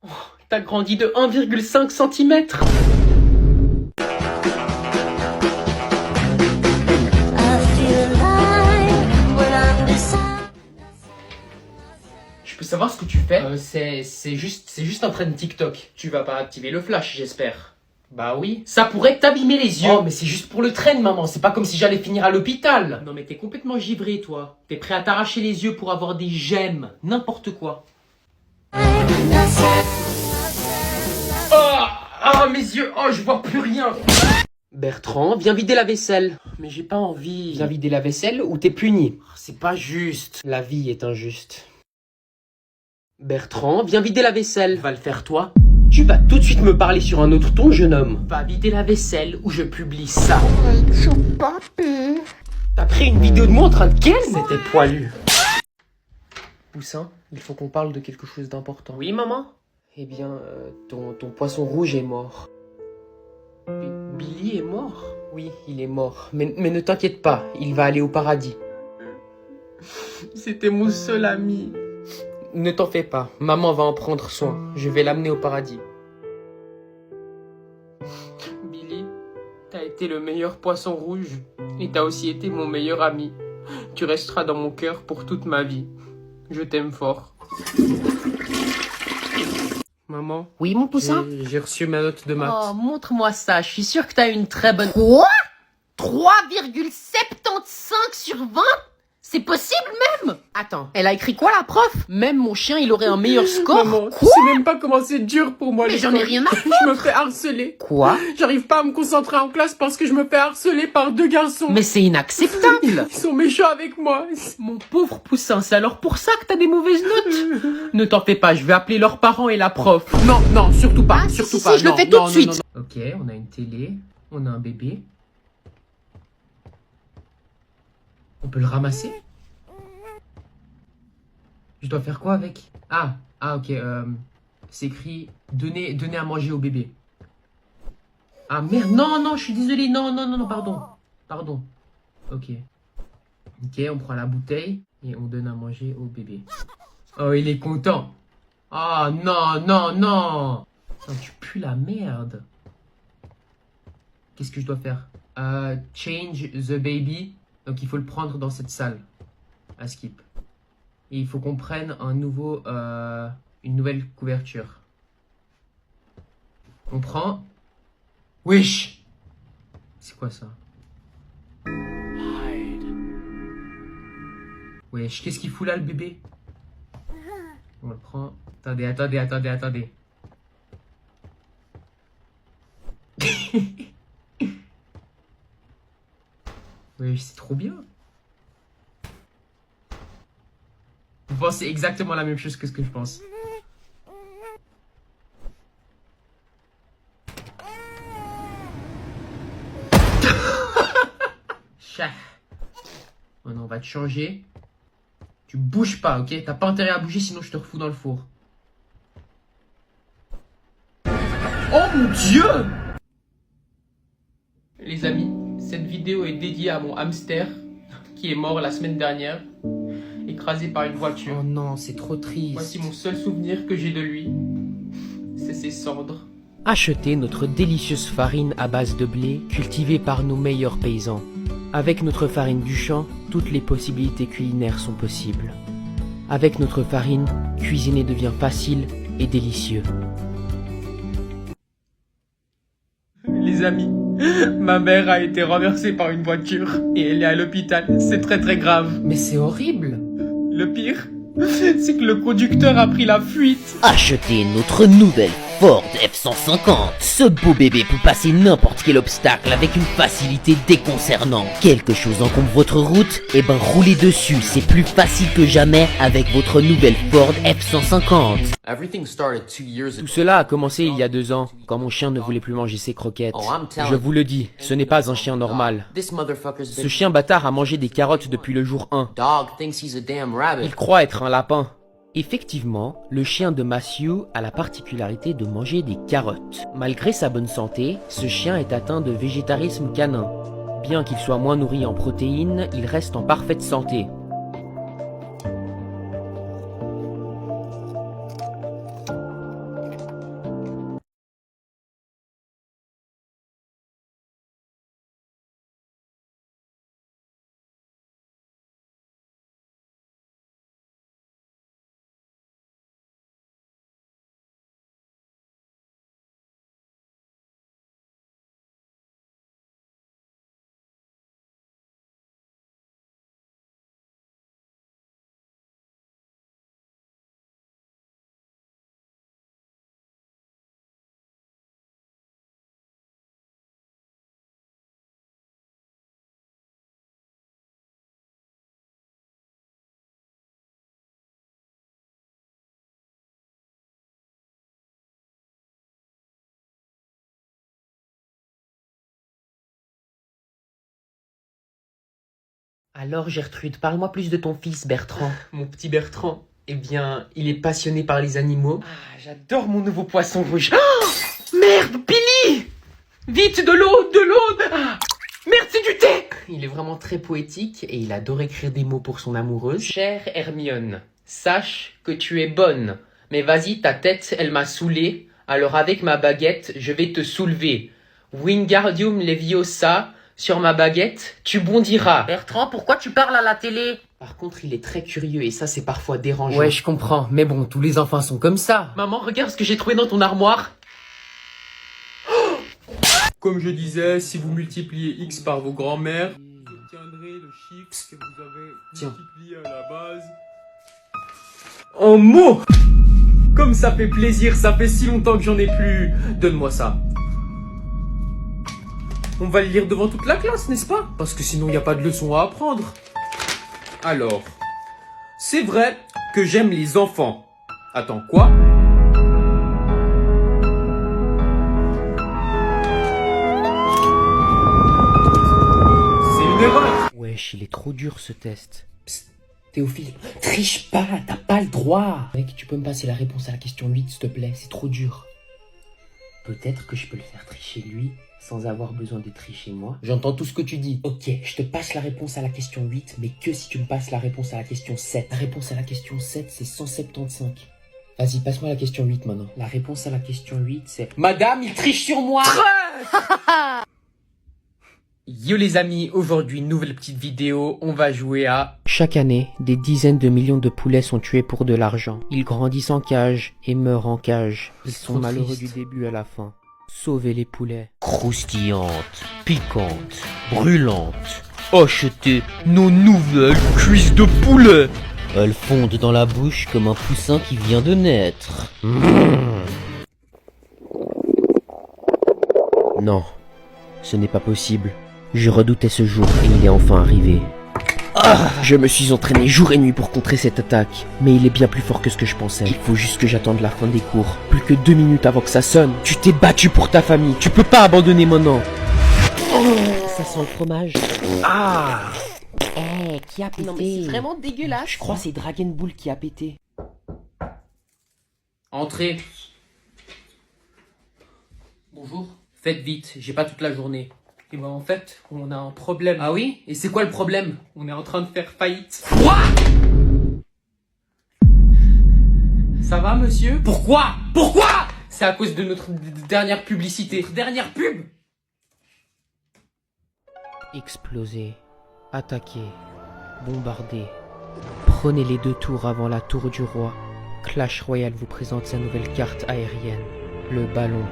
Oh, t'as grandi de 1,5 cm. Je peux savoir ce que tu fais? C'est juste un train TikTok. Tu vas pas activer le flash, j'espère. Bah oui. Ça pourrait t'abîmer les yeux. Oh, mais c'est juste pour le train, maman. C'est pas comme si j'allais finir à l'hôpital. Non, mais t'es complètement givré, toi. T'es prêt à t'arracher les yeux pour avoir des gemmes. N'importe quoi. Ah, mes yeux. Oh, je vois plus rien. Bertrand, viens vider la vaisselle. Mais j'ai pas envie. Viens vider la vaisselle ou t'es puni. C'est pas juste. La vie est injuste. Bertrand, viens vider la vaisselle. Va le faire toi. Tu vas tout de suite me parler sur un autre ton, jeune homme. Va vider la vaisselle ou je publie ça. T'as pris une vidéo de moi en train de ken? C'était poilu. Poussin, il faut qu'on parle de quelque chose d'important. Oui, maman? Eh bien, ton poisson rouge est mort. Billy est mort? Oui, il est mort. Mais ne t'inquiète pas, il va aller au paradis. C'était mon seul ami. Ne t'en fais pas, maman va en prendre soin. Je vais l'amener au paradis. Billy, t'as été le meilleur poisson rouge. Et t'as aussi été mon meilleur ami. Tu resteras dans mon cœur pour toute ma vie. Je t'aime fort. Maman? Oui, mon poussin? J'ai reçu ma note de maths. Oh, montre-moi ça. Je suis sûre que t'as une très bonne... Quoi? 3,75 sur 20? C'est possible même? Attends, elle a écrit quoi la prof? Même mon chien il aurait un meilleur score? Maman, tu sais même pas comment c'est dur pour moi. Mais j'en ai rien à foutre. Je me fais harceler. Quoi? J'arrive pas à me concentrer en classe parce que je me fais harceler par 2 garçons. Mais c'est inacceptable. Ils sont méchants avec moi. Mon pauvre poussin, c'est alors pour ça que t'as des mauvaises notes? Ne t'en fais pas, je vais appeler leurs parents et la prof. Non, surtout pas, surtout pas. Si, je le fais tout de suite. Ok, on a une télé, on a un bébé. On peut le ramasser? Je dois faire quoi avec? Ah, ok. C'est écrit donner à manger au bébé. Ah merde, non, je suis désolé. Non, pardon. Ok, on prend la bouteille et on donne à manger au bébé. Oh, il est content. Ah non. Putain, tu pues la merde. Qu'est-ce que je dois faire? Change the baby. Donc il faut le prendre dans cette salle. À skip. Et il faut qu'on prenne une nouvelle couverture. On prend... Wesh! C'est quoi ça? Wesh, qu'est-ce qu'il fout là le bébé? On le prend... Attendez. Oui, c'est trop bien. Vous pensez exactement la même chose que ce que je pense. Chat. Oh non, on va te changer. Tu bouges pas, ok? T'as pas intérêt à bouger, sinon je te refous dans le four. Oh mon Dieu! Les amis, cette vidéo est dédiée à mon hamster qui est mort la semaine dernière, écrasé par une voiture. Oh non, c'est trop triste. Voici mon seul souvenir que j'ai de lui, c'est ses cendres. Achetez notre délicieuse farine à base de blé cultivée par nos meilleurs paysans. Avec notre farine du champ, toutes les possibilités culinaires sont possibles. Avec notre farine, cuisiner devient facile, et délicieux. Les amis, ma mère a été renversée par une voiture et elle est à l'hôpital. C'est très très grave. Mais c'est horrible. Le pire, c'est que le conducteur a pris la fuite. Achetez notre nouvelle Ford F-150. Ce beau bébé peut passer n'importe quel obstacle avec une facilité déconcernante. Quelque chose encombre votre route, et ben roulez dessus, c'est plus facile que jamais avec votre nouvelle Ford F-150. Tout cela a commencé il y a 2 ans, quand mon chien ne voulait plus manger ses croquettes. Je vous le dis, ce n'est pas un chien normal. Ce chien bâtard a mangé des carottes depuis le jour 1. Il croit être un lapin. Effectivement, le chien de Matthew a la particularité de manger des carottes. Malgré sa bonne santé, ce chien est atteint de végétarisme canin. Bien qu'il soit moins nourri en protéines, il reste en parfaite santé. Alors Gertrude, parle-moi plus de ton fils Bertrand. Mon petit Bertrand, eh bien, il est passionné par les animaux. Ah, j'adore mon nouveau poisson rouge. Oh, merde, Billy! Vite, de l'eau! Ah, merde, c'est du thé! Il est vraiment très poétique et il adore écrire des mots pour son amoureuse. Chère Hermione, sache que tu es bonne. Mais vas-y, ta tête, elle m'a saoulé. Alors avec ma baguette, je vais te soulever. Wingardium Leviosa... Sur ma baguette, tu bondiras. Bertrand, pourquoi tu parles à la télé? Par contre, il est très curieux et ça, c'est parfois dérangeant. Ouais, je comprends. Mais bon, tous les enfants sont comme ça. Maman, regarde ce que j'ai trouvé dans ton armoire. Comme je disais, si vous multipliez x par vos grands-mères, vous obtiendrez le chiffre que vous avez multiplié à la base. En mots! Comme ça fait plaisir, ça fait si longtemps que j'en ai plus. Donne-moi ça. On va le lire devant toute la classe, n'est-ce pas? Parce que sinon, il n'y a pas de leçon à apprendre. Alors, c'est vrai que j'aime les enfants. Attends, quoi? C'est une erreur. Wesh, il est trop dur ce test. Psst, Théophile, triche pas, t'as pas le droit. Mec, tu peux me passer la réponse à la question 8, s'il te plaît, c'est trop dur. Peut-être que je peux le faire tricher lui, sans avoir besoin de tricher moi. J'entends tout ce que tu dis. Ok, je te passe la réponse à la question 8, mais que si tu me passes la réponse à la question 7. La réponse à la question 7, c'est 175. Vas-y, passe-moi la question 8 maintenant. La réponse à la question 8, c'est... Madame, il triche sur moi. Yo les amis, aujourd'hui, nouvelle petite vidéo, on va jouer à... Chaque année, des dizaines de millions de poulets sont tués pour de l'argent. Ils grandissent en cage et meurent en cage. Ils sont malheureux du début à la fin. Sauvez les poulets. Croustillante, piquante, brûlante. Achetez nos nouvelles cuisses de poulet. Elles fondent dans la bouche comme un poussin qui vient de naître. Non, ce n'est pas possible. Je redoutais ce jour et il est enfin arrivé. Je me suis entraîné jour et nuit pour contrer cette attaque, mais il est bien plus fort que ce que je pensais. Il faut juste que j'attende la fin des cours. Plus que 2 minutes avant que ça sonne. Tu t'es battu pour ta famille, tu peux pas abandonner maintenant. Ça sent le fromage. Ah. Qui a pété? Non mais c'est vraiment dégueulasse. Je crois que c'est Dragon Ball qui a pété. Entrez. Bonjour. Faites vite, j'ai pas toute la journée. Et ben en fait, on a un problème. Ah oui? Et c'est quoi le problème? On est en train de faire faillite. Quoi? Ça va monsieur? Pourquoi? Pourquoi? C'est à cause de notre dernière publicité. Notre dernière pub? Exploser, attaquer, bombarder. Prenez les 2 tours avant la tour du roi. Clash Royale vous présente sa nouvelle carte aérienne. Le ballon.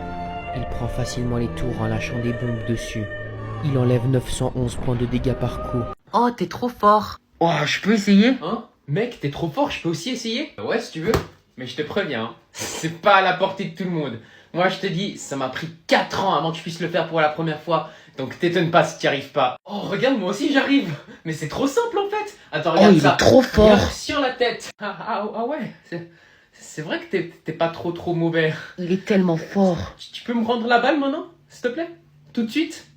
Il prend facilement les tours en lâchant des bombes dessus. Il enlève 911 points de dégâts par coup. Oh, t'es trop fort. Oh, je peux essayer? Hein? Mec, t'es trop fort, je peux aussi essayer? Ouais, si tu veux. Mais je te préviens, hein, c'est pas à la portée de tout le monde. Moi, je te dis, ça m'a pris 4 ans avant que je puisse le faire pour la première fois. Donc t'étonne pas si t'y arrives pas. Oh, regarde, moi aussi j'arrive. Mais c'est trop simple en fait. Attends, regarde il ça. est trop fort. Regarde, sur la tête. Ah ouais, c'est vrai que t'es pas trop mauvais. Il est tellement fort. Tu peux me rendre la balle maintenant, s'il te plaît? Tout de suite?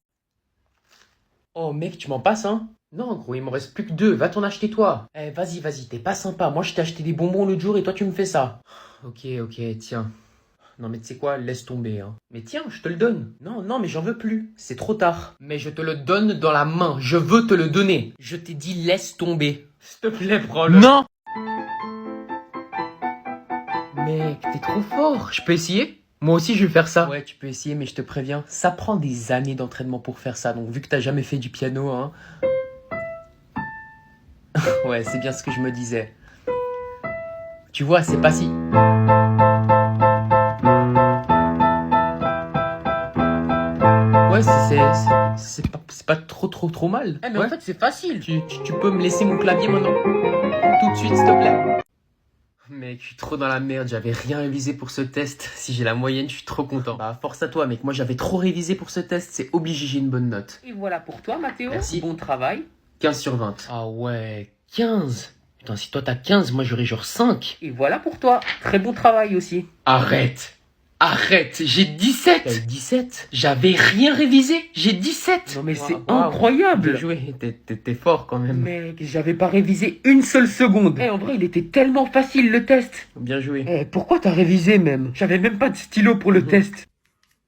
Oh mec, tu m'en passes, hein? Non, gros, il m'en reste plus que 2. Va t'en acheter toi. Eh, vas-y, t'es pas sympa. Moi, je t'ai acheté des bonbons l'autre jour et toi, tu me fais ça. Ok, tiens. Non, mais tu sais quoi, laisse tomber, hein. Mais tiens, je te le donne. Non, mais j'en veux plus. C'est trop tard. Mais je te le donne dans la main. Je veux te le donner. Je t'ai dit, laisse tomber. S'il te plaît, prends-le. Non! Mec, t'es trop fort. Je peux essayer? Moi aussi, je vais faire ça. Ouais, tu peux essayer, mais je te préviens, ça prend des années d'entraînement pour faire ça. Donc, vu que t'as jamais fait du piano, hein. Ouais, c'est bien ce que je me disais. Tu vois, c'est pas si... Ouais, c'est pas trop mal. Eh, mais ouais. en fait, c'est facile. Tu peux me laisser mon clavier maintenant? Tout de suite, s'il te plaît. Mec, je suis trop dans la merde, j'avais rien révisé pour ce test. Si j'ai la moyenne, je suis trop content. Bah, force à toi, mec. Moi, j'avais trop révisé pour ce test, c'est obligé, j'ai une bonne note. Et voilà pour toi, Mathéo. Merci. Bon travail. 15 sur 20. Ah ouais, 15. Putain, si toi t'as 15, moi j'aurais genre 5. Et voilà pour toi. Très bon travail aussi. Arrête, j'ai 17. T'as 17? J'avais rien révisé, j'ai 17. Non mais c'est Wow. incroyable. Bien joué, t'es fort quand même. Mec, j'avais pas révisé une seule seconde. En vrai, il était tellement facile le test. Bien joué. Pourquoi t'as révisé même? J'avais même pas de stylo pour le test.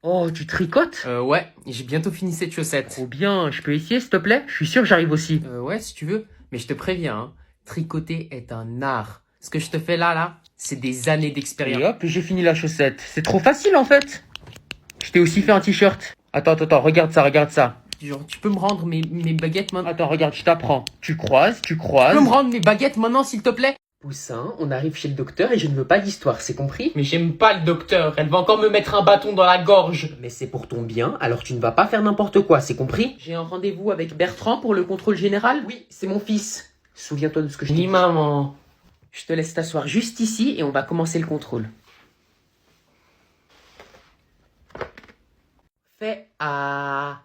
Oh, tu tricotes? Ouais, j'ai bientôt fini cette chaussette. Trop bien, je peux essayer s'il te plaît? Je suis sûr que j'arrive aussi. Ouais, si tu veux. Mais je te préviens, hein, tricoter est un art. Ce que je te fais là, c'est des années d'expérience. Et hop, j'ai fini la chaussette. C'est trop facile en fait. Je t'ai aussi fait un t-shirt. Attends, regarde ça. Genre, tu peux me rendre mes baguettes maintenant? Attends, regarde, je t'apprends. Tu croises. Tu peux me rendre mes baguettes maintenant, s'il te plaît? Poussin, on arrive chez le docteur et je ne veux pas d'histoire, c'est compris? Mais j'aime pas le docteur, elle va encore me mettre un bâton dans la gorge. Mais c'est pour ton bien, alors tu ne vas pas faire n'importe quoi, c'est compris? J'ai un rendez-vous avec Bertrand pour le contrôle général? Oui, c'est mon fils. Souviens-toi de ce que je t'ai dit. Maman. Je te laisse t'asseoir juste ici et on va commencer le contrôle. Fais à...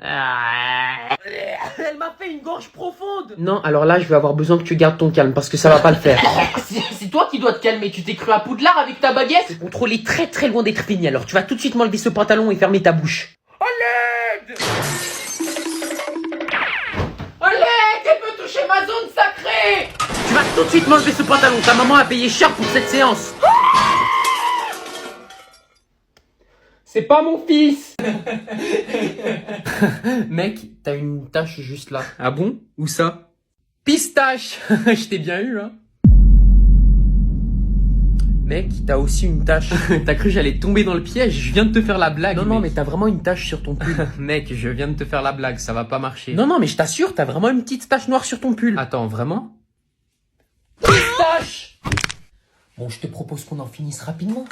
Elle m'a fait une gorge profonde. Non, alors là, je vais avoir besoin que tu gardes ton calme parce que ça va pas le faire. C'est toi qui dois te calmer. Tu t'es cru à Poudlard avec ta baguette? Ce contrôle est très loin d'être fini. Alors tu vas tout de suite m'enlever ce pantalon et fermer ta bouche. À l'aide! À l'aide! Elle veut toucher ma zone sacrée! Tu vas tout de suite m'enlever ce pantalon. Ta maman a payé cher pour cette séance. C'est pas mon fils. Mec, t'as une tache juste là. Ah bon? Où ça? Pistache. Je t'ai bien eu, hein. Mec, t'as aussi une tache. T'as cru que j'allais tomber dans le piège? Je viens de te faire la blague. Non, mais t'as vraiment une tache sur ton pull. Mec, je viens de te faire la blague, ça va pas marcher. Non, mais je t'assure, t'as vraiment une petite tache noire sur ton pull. Attends, vraiment? Pistache. Bon, je te propose qu'on en finisse rapidement.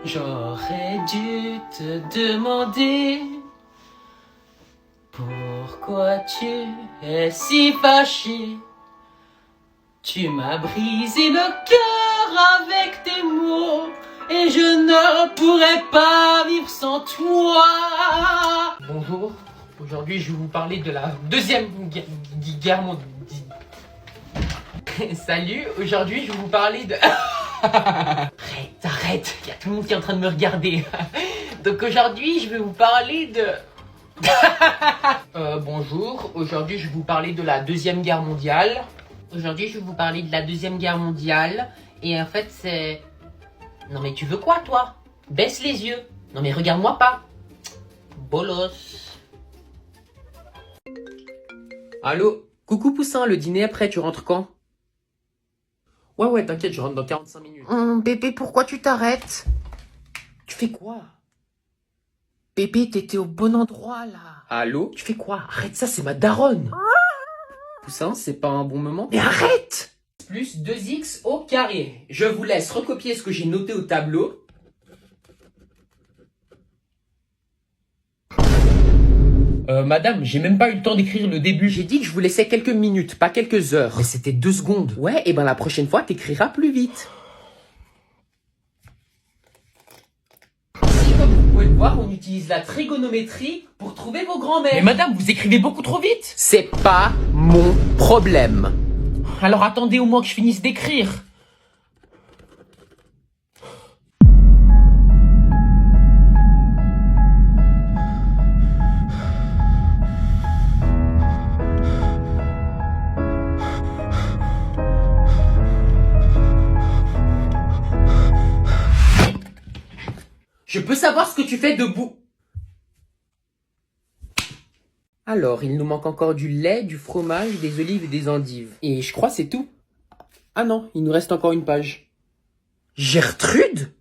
J'aurais dû te demander pourquoi tu es si fâché. Tu m'as brisé le cœur avec tes mots et je ne pourrais pas vivre sans toi. Bonjour, aujourd'hui je vais vous parler de la deuxième guerre mondiale. Salut, aujourd'hui je vais vous parler de... Arrête, il y a tout le monde qui est en train de me regarder. Donc aujourd'hui je vais vous parler de... Bonjour, aujourd'hui je vais vous parler de la deuxième guerre mondiale. Aujourd'hui je vais vous parler de la deuxième guerre mondiale. Et en fait c'est... Non mais tu veux quoi toi? Baisse les yeux. Non mais regarde-moi pas. Bolos. Allô? Coucou Poussin, le dîner après, tu rentres quand? Ouais, t'inquiète, je rentre dans 45 minutes. Bébé, pourquoi tu t'arrêtes? Tu fais quoi? Bébé, t'étais au bon endroit, là. Allô? Tu fais quoi? Arrête ça, c'est ma daronne. Poussin, c'est pas un bon moment? Mais arrête! Plus 2x au carré. Je vous laisse recopier ce que j'ai noté au tableau. Madame, j'ai même pas eu le temps d'écrire le début. J'ai dit que je vous laissais quelques minutes, pas quelques heures. Mais c'était 2 secondes. Ouais, et ben la prochaine fois, t'écriras plus vite. Si, comme vous pouvez le voir, on utilise la trigonométrie pour trouver vos grands-mères. Mais madame, vous écrivez beaucoup trop vite. C'est pas mon problème. Alors attendez au moins que je finisse d'écrire. Je peux savoir ce que tu fais debout? Alors, il nous manque encore du lait, du fromage, des olives et des endives. Et je crois c'est tout. Ah non, il nous reste encore une page. Gertrude?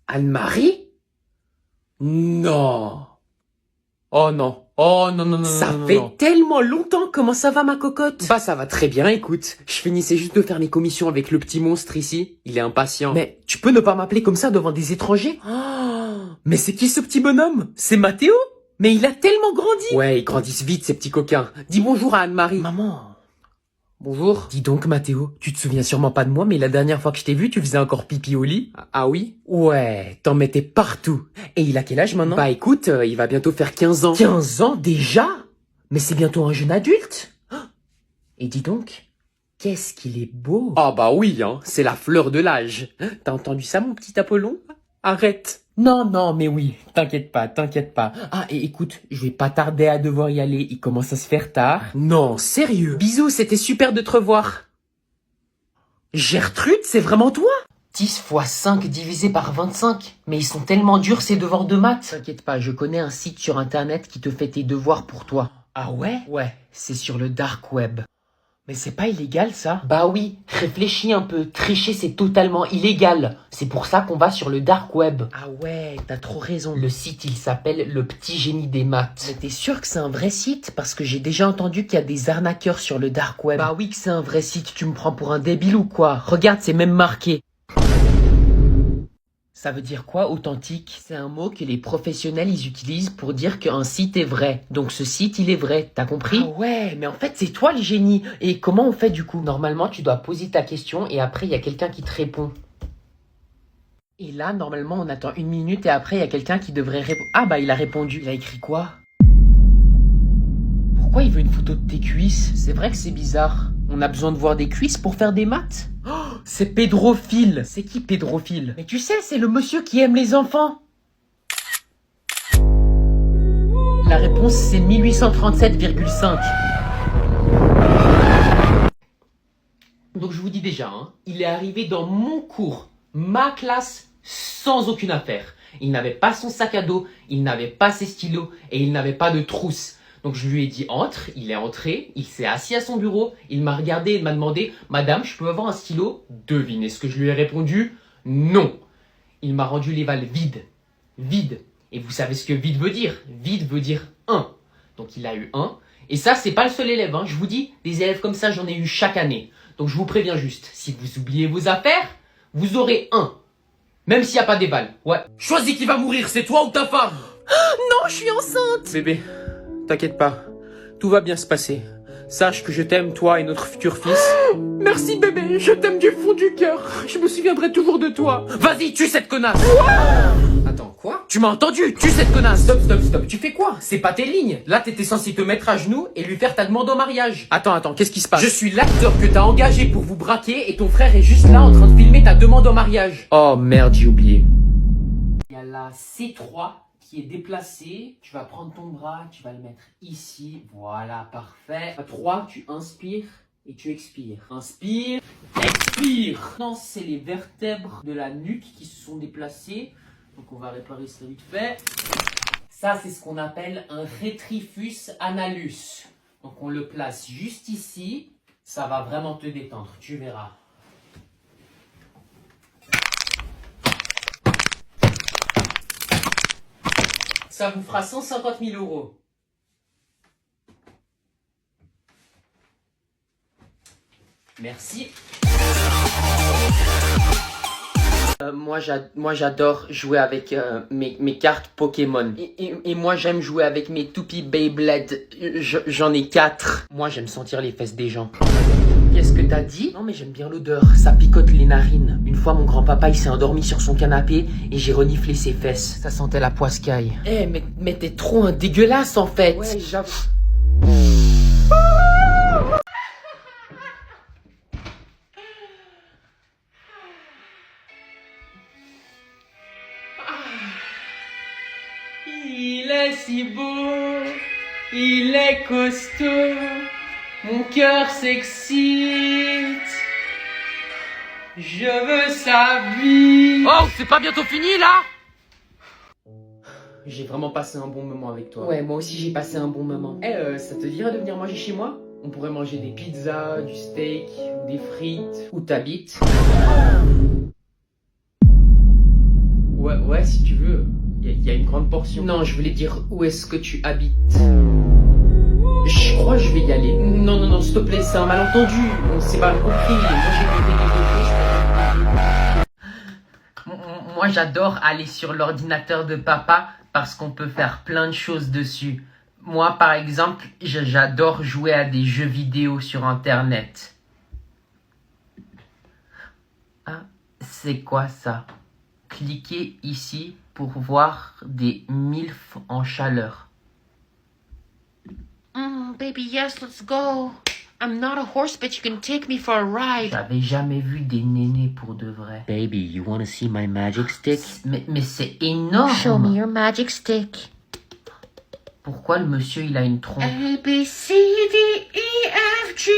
Anne-Marie? Non. Oh non. Oh non, non, non, ça non, fait non. Tellement longtemps. Comment ça va, ma cocotte? Bah, ça va très bien, écoute. Je finissais juste de faire mes commissions avec le petit monstre ici. Il est impatient. Mais tu peux ne pas m'appeler comme ça devant des étrangers? Oh, mais c'est qui ce petit bonhomme? C'est Mathéo? Mais il a tellement grandi. Ouais, ils grandissent vite, ces petits coquins. Dis bonjour à Anne-Marie. Maman. Bonjour. Dis donc, Mathéo, tu te souviens sûrement pas de moi, mais la dernière fois que je t'ai vu, tu faisais encore pipi au lit. Ah oui? Ouais, t'en mettais partout. Et il a quel âge maintenant? Bah écoute, il va bientôt faire 15 ans. 15 ans déjà? Mais c'est bientôt un jeune adulte. Et dis donc, qu'est-ce qu'il est beau. Ah bah oui, hein, c'est la fleur de l'âge. T'as entendu ça, mon petit Apollon? Arrête. Non, mais oui, t'inquiète pas. Ah, et écoute, je vais pas tarder à devoir y aller, il commence à se faire tard. Non, sérieux. Bisous, c'était super de te revoir. Gertrude, c'est vraiment toi? 10 fois 5 divisé par 25. Mais ils sont tellement durs ces devoirs de maths. T'inquiète pas, je connais un site sur internet qui te fait tes devoirs pour toi. Ah ouais? Ouais, c'est sur le dark web. Mais c'est pas illégal, ça? Bah oui, réfléchis un peu. Tricher, c'est totalement illégal. C'est pour ça qu'on va sur le dark web. Ah ouais, t'as trop raison. Le site, il s'appelle Le Petit Génie des Maths. Mais t'es sûr que c'est un vrai site? Parce que j'ai déjà entendu qu'il y a des arnaqueurs sur le dark web. Bah oui que c'est un vrai site. Tu me prends pour un débile ou quoi? Regarde, c'est même marqué. Ça veut dire quoi, authentique? C'est un mot que les professionnels, ils utilisent pour dire qu'un site est vrai. Donc ce site, il est vrai, t'as compris? Ah ouais, mais en fait, c'est toi le génie. Et comment on fait du coup? Normalement, tu dois poser ta question et après, il y a quelqu'un qui te répond. Et là, normalement, on attend 1 minute et après, il y a quelqu'un qui devrait répondre. Ah bah, il a répondu. Il a écrit quoi? Pourquoi il veut une photo de tes cuisses? C'est vrai que c'est bizarre. On a besoin de voir des cuisses pour faire des maths? Oh, c'est pédophile. C'est qui pédophile? Mais tu sais, c'est le monsieur qui aime les enfants. La réponse, c'est 1837,5. Donc je vous dis déjà, hein, il est arrivé dans mon cours, ma classe, sans aucune affaire. Il n'avait pas son sac à dos, il n'avait pas ses stylos et il n'avait pas de trousse. Donc je lui ai dit entre, il est entré, il s'est assis à son bureau, il m'a regardé et m'a demandé « Madame, je peux avoir un stylo ?» Devinez ce que je lui ai répondu? Non. Il m'a rendu les valves vides. Vide. Et vous savez ce que vide veut dire? Vide veut dire 1. Donc il a eu 1. Et ça, c'est pas le seul élève. Hein. Je vous dis, des élèves comme ça, j'en ai eu chaque année. Donc je vous préviens juste, si vous oubliez vos affaires, vous aurez 1. Même s'il n'y a pas des balles. Ouais. Choisis qui va mourir, c'est toi ou ta femme? Non, je suis enceinte. Bébé. T'inquiète pas, tout va bien se passer. Sache que je t'aime, toi et notre futur fils. Merci bébé, je t'aime du fond du cœur. Je me souviendrai toujours de toi. Vas-y, tue cette connasse. Attends, quoi? Tu m'as entendu? Tue cette connasse. Stop. Tu fais quoi? C'est pas tes lignes. Là, t'étais censé te mettre à genoux et lui faire ta demande en mariage. Attends, qu'est-ce qui se passe? Je suis l'acteur que t'as engagé pour vous braquer et ton frère est juste là en train de filmer ta demande en mariage. Oh merde, j'ai oublié. Il y a la C3 qui est déplacé, tu vas prendre ton bras, tu vas le mettre ici, voilà, parfait. À 3, tu inspires et tu expires. Inspire, expire. Maintenant, c'est les vertèbres de la nuque qui se sont déplacées. Donc, on va réparer ça vite fait. Ça, c'est ce qu'on appelle un rétrifus analus. Donc on le place juste ici. Ça va vraiment te détendre, tu verras. Ça vous fera 150 000 €. Merci. Moi j'adore jouer avec mes cartes Pokémon. Et moi j'aime jouer avec mes toupies Beyblade. J'en ai 4. Moi j'aime sentir les fesses des gens. Qu'est-ce que t'as dit? Non mais j'aime bien l'odeur, ça picote les narines. Une fois mon grand-papa il s'est endormi sur son canapé et j'ai reniflé ses fesses. Ça sentait la poiscaille. Eh mais t'es trop un dégueulasse en fait. Ouais j'avoue. Il est si beau, il est costaud, mon cœur s'excite, je veux sa vie. Oh, c'est pas bientôt fini là? J'ai vraiment passé un bon moment avec toi. Ouais, moi aussi j'ai passé un bon moment. Ça te dirait de venir manger chez moi? On pourrait manger des pizzas, du steak, ou des frites, où t'habites. Ouais, si tu veux. Il y a une grande portion. Non, je voulais dire où est-ce que tu habites. Je crois que je vais y aller. Non, s'il te plaît, c'est un malentendu. On s'est mal compris. Moi, j'ai compris quelque chose. Moi, j'adore aller sur l'ordinateur de papa parce qu'on peut faire plein de choses dessus. Moi, par exemple, j'adore jouer à des jeux vidéo sur Internet. Ah, c'est quoi ça? Cliquez ici pour voir des MILF en chaleur. Baby, yes, let's go. I'm not a horse, but you can take me for a ride. J'avais jamais vu des nénés pour de vrai. Baby, you wanna see my magic stick? Mais c'est énorme. Show me your magic stick. Pourquoi le monsieur il a une trompe? A, B, C, D, E, F, G.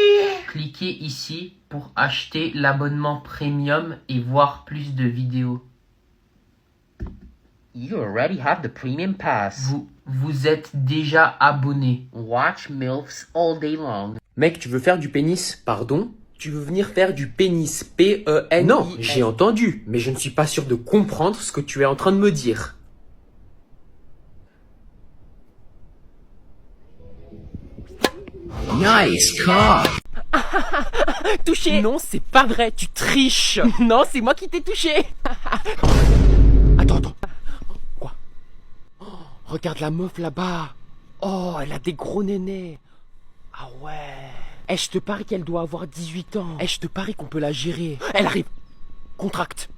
Cliquez ici pour acheter l'abonnement premium et voir plus de vidéos. You already have the premium pass. Vous êtes déjà abonné. Watch MILFs all day long. Mec, tu veux faire du pénis? Pardon? Tu veux venir faire du pénis? P-E-N-I-S. Non, j'ai entendu, mais je ne suis pas sûr de comprendre ce que tu es en train de me dire. Nice car. Touché? Non, c'est pas vrai, tu triches. Non, c'est moi qui t'ai touché. Attends. Quoi? Oh, regarde la meuf là-bas. Oh, elle a des gros nénés. Ah ouais. Je te parie qu'elle doit avoir 18 ans. Je te parie qu'on peut la gérer. Elle arrive. Contracte.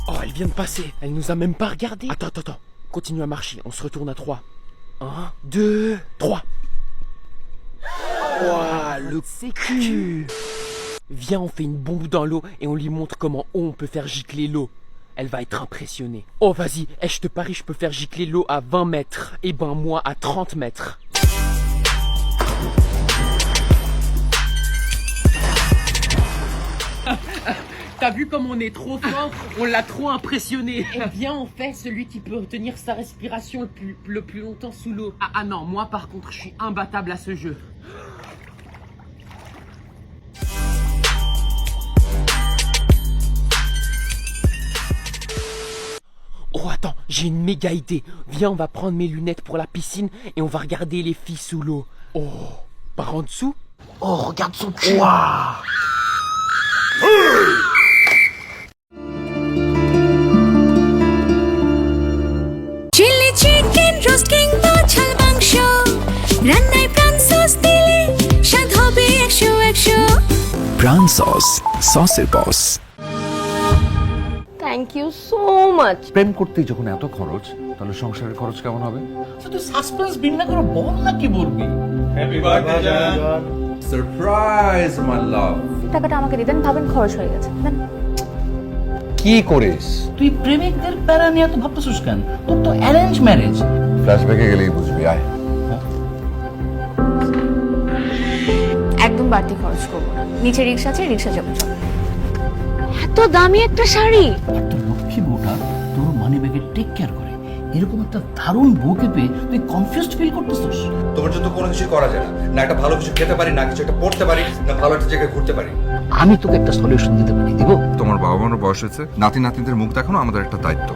Oh, elle vient de passer. Elle nous a même pas regardé. Attends. Continue à marcher. On se retourne à 3. 1, 2, 3. Ouah, le sécu. Viens, on fait une bombe dans l'eau et on lui montre comment on peut faire gicler l'eau. Elle va être impressionnée. Oh, vas-y, je te parie, je peux faire gicler l'eau à 20 mètres. Et ben, moi, à 30 mètres. T'as vu comme on est trop fort? On l'a trop impressionné. Eh bien, on fait celui qui peut retenir sa respiration le plus longtemps sous l'eau. Ah non, moi par contre, je suis imbattable à ce jeu. Oh attends, j'ai une méga idée. Viens, on va prendre mes lunettes pour la piscine et on va regarder les filles sous l'eau. Oh, par en dessous? Oh, regarde son cul. Wow. Chili chicken, roast king, bochal bangsho, rannai pran sauce dile, shad hobe 100 Prawn sauce, saucer boss. Thank you so much. প্রেম করতে যখন এত খরচ তাহলে সংসারের খরচ কেমন হবে? তো সাসপেন্স বিন না করে বল না কি বলবি? হ্যাপি বার্থডে জান। সারপ্রাইজ মাই লাভ। টাকাটা আমাকে দিতেন, ভাবেন খরচ হয়ে গেছে। দেন। কি করিস? তুই প্রেমিকদের প্যারা নিয়ে তো ভাবতেছিস কেন? তোর তো অ্যারেঞ্জ ম্যারেজ। ফ্ল্যাশব্যাকে গেলেই বুঝবি। আয়। একদম বাড়তি খরচ করব না। নিচে রিকশা আছে, রিকশা যাবো চল। এত দামি একটা শাড়ি। আর তোর লক্ষ্মী বউটা তোর মানি ব্যাগে টেক কেয়ার করে। এরকম একটা দারুণ বউকে পেয়ে তুই কনফিউজড ফিল করতেছিস? তোমার জন্য কোনো কিছু করা যায় না, না একটা ভালো কিছু খেতে পারি, না কিছু একটা পড়তে পারি, না ভালো একটা জায়গায় ঘুরতে পারি। আমি তোকে একটা সলিউশন দিতে পারি, দিব? তোমার বাবা মার বয়স হয়েছে, নাতি নাতনিদের মুখ দেখানো আমাদের একটা দায়িত্ব।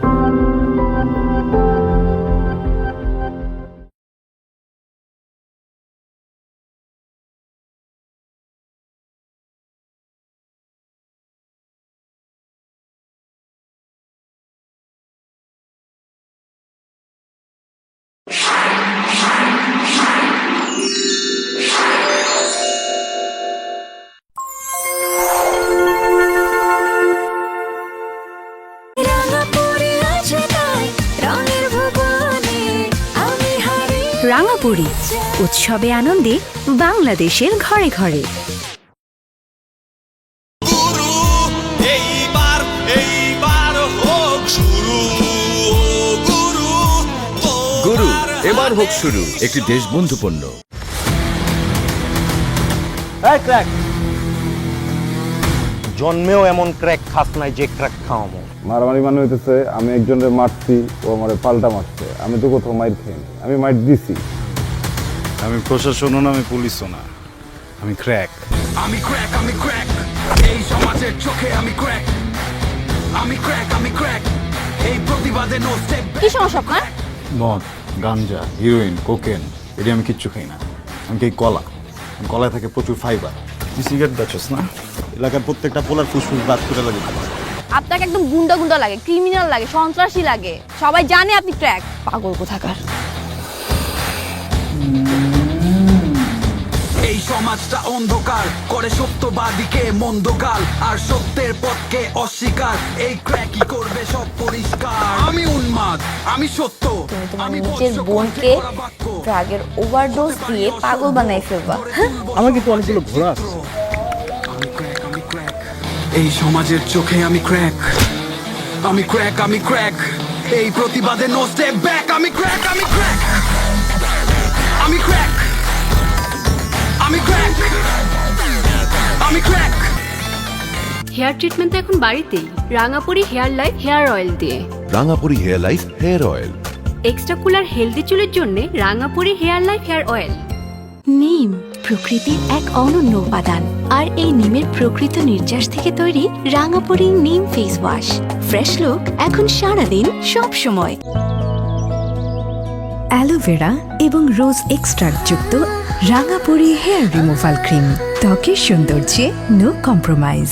রাঙাপুরি উৎসবে আনন্দে বাংলাদেশের ঘরে ঘরে। গুরু এবার হোক শুরু, একটি দেশবন্ধু পণ্য। ক্র্যাক জন্মেও এমন ক্র্যাক খাস নাই যে ক্র্যাক খাওয়ামো। মারামারি মানে হইতেছে আমি একজনের মারছি, ও আমারে পাল্টা মারছে। আমি তো কোথাও মাইর খাইনি, আমি মাইর দিছি। আমি প্রশাসনও না, আমি পুলিশও না, আমি ক্র্যাক। আমি ক্র্যাক, আমি ক্র্যাক, এই সমাজের চোখে আমি ক্র্যাক। আমি ক্র্যাক, আমি ক্র্যাক, এই প্রতিবাদে নো স্টেপ। কি সমস্যা আপনার? মদ, গাঞ্জা, হিরোইন, কোকেন, এটি আমি কিচ্ছু খাই না। আমি খাই কলা, কলায় থাকে প্রচুর ফাইবার। তুই সিগারেট বেচোস না? এলাকার প্রত্যেকটা পোলার ফুসফুস বাদ করে লাগে। আপনাকে একদম গুন্ডা গুন্ডা লাগে, ক্রিমিনাল লাগে, সন্ত্রাসী লাগে। সবাই জানে আপনি ক্র্যাক। পাগল কোথাকার। এই সমাজটা অন্ধকার করে সত্যবাদীকে মন্দকাল, আর সত্যের পথকে অস্বীকার। এই ক্র্যাকই করবে সব পরিষ্কার। আমি উন্মাদ, আমি সত্য। আমি নিজের বোনকে ড্রাগের ওভারডোজ দিয়ে পাগল বানাই ফেলবা। আমার কিন্তু অনেকগুলো ঘোরা আছে। আমি ক্র্যাক, আমি ক্র্যাক, এই সমাজের চোখে আমি ক্র্যাক। আমি ক্র্যাক, আমি ক্র্যাক, এই প্রতিবাদে নো স্টেপ ব্যাক। আমি ক্র্যাক, আমি ক্র্যাক, আমি ক্র্যাক, আমি ক্র্যাক, আমি ক্র্যাক। হেয়ার ট্রিটমেন্ট এখন বাড়িতেই, Rangapuri hair life hair oil দিয়ে। Rangapuri hair life hair oil. Extra cooler healthy চুলের জন্য Rangapuri hair life hair oil. নিম প্রকৃতির এক অনন্য উপাদান, আর এই নিমের প্রকৃত নির্যাস থেকে তৈরি রাঙাপুরি নিম ফেস ওয়াশ। ফ্রেশ লুক এখন সারাদিন সব সময়। অ্যালোভেরা এবং রোজ এক্সট্রাক্ট যুক্ত রাঙাপুরি হেয়ার রিমুভাল ক্রিম, ত্বকের সৌন্দর্যে নো কম্প্রোমাইজ।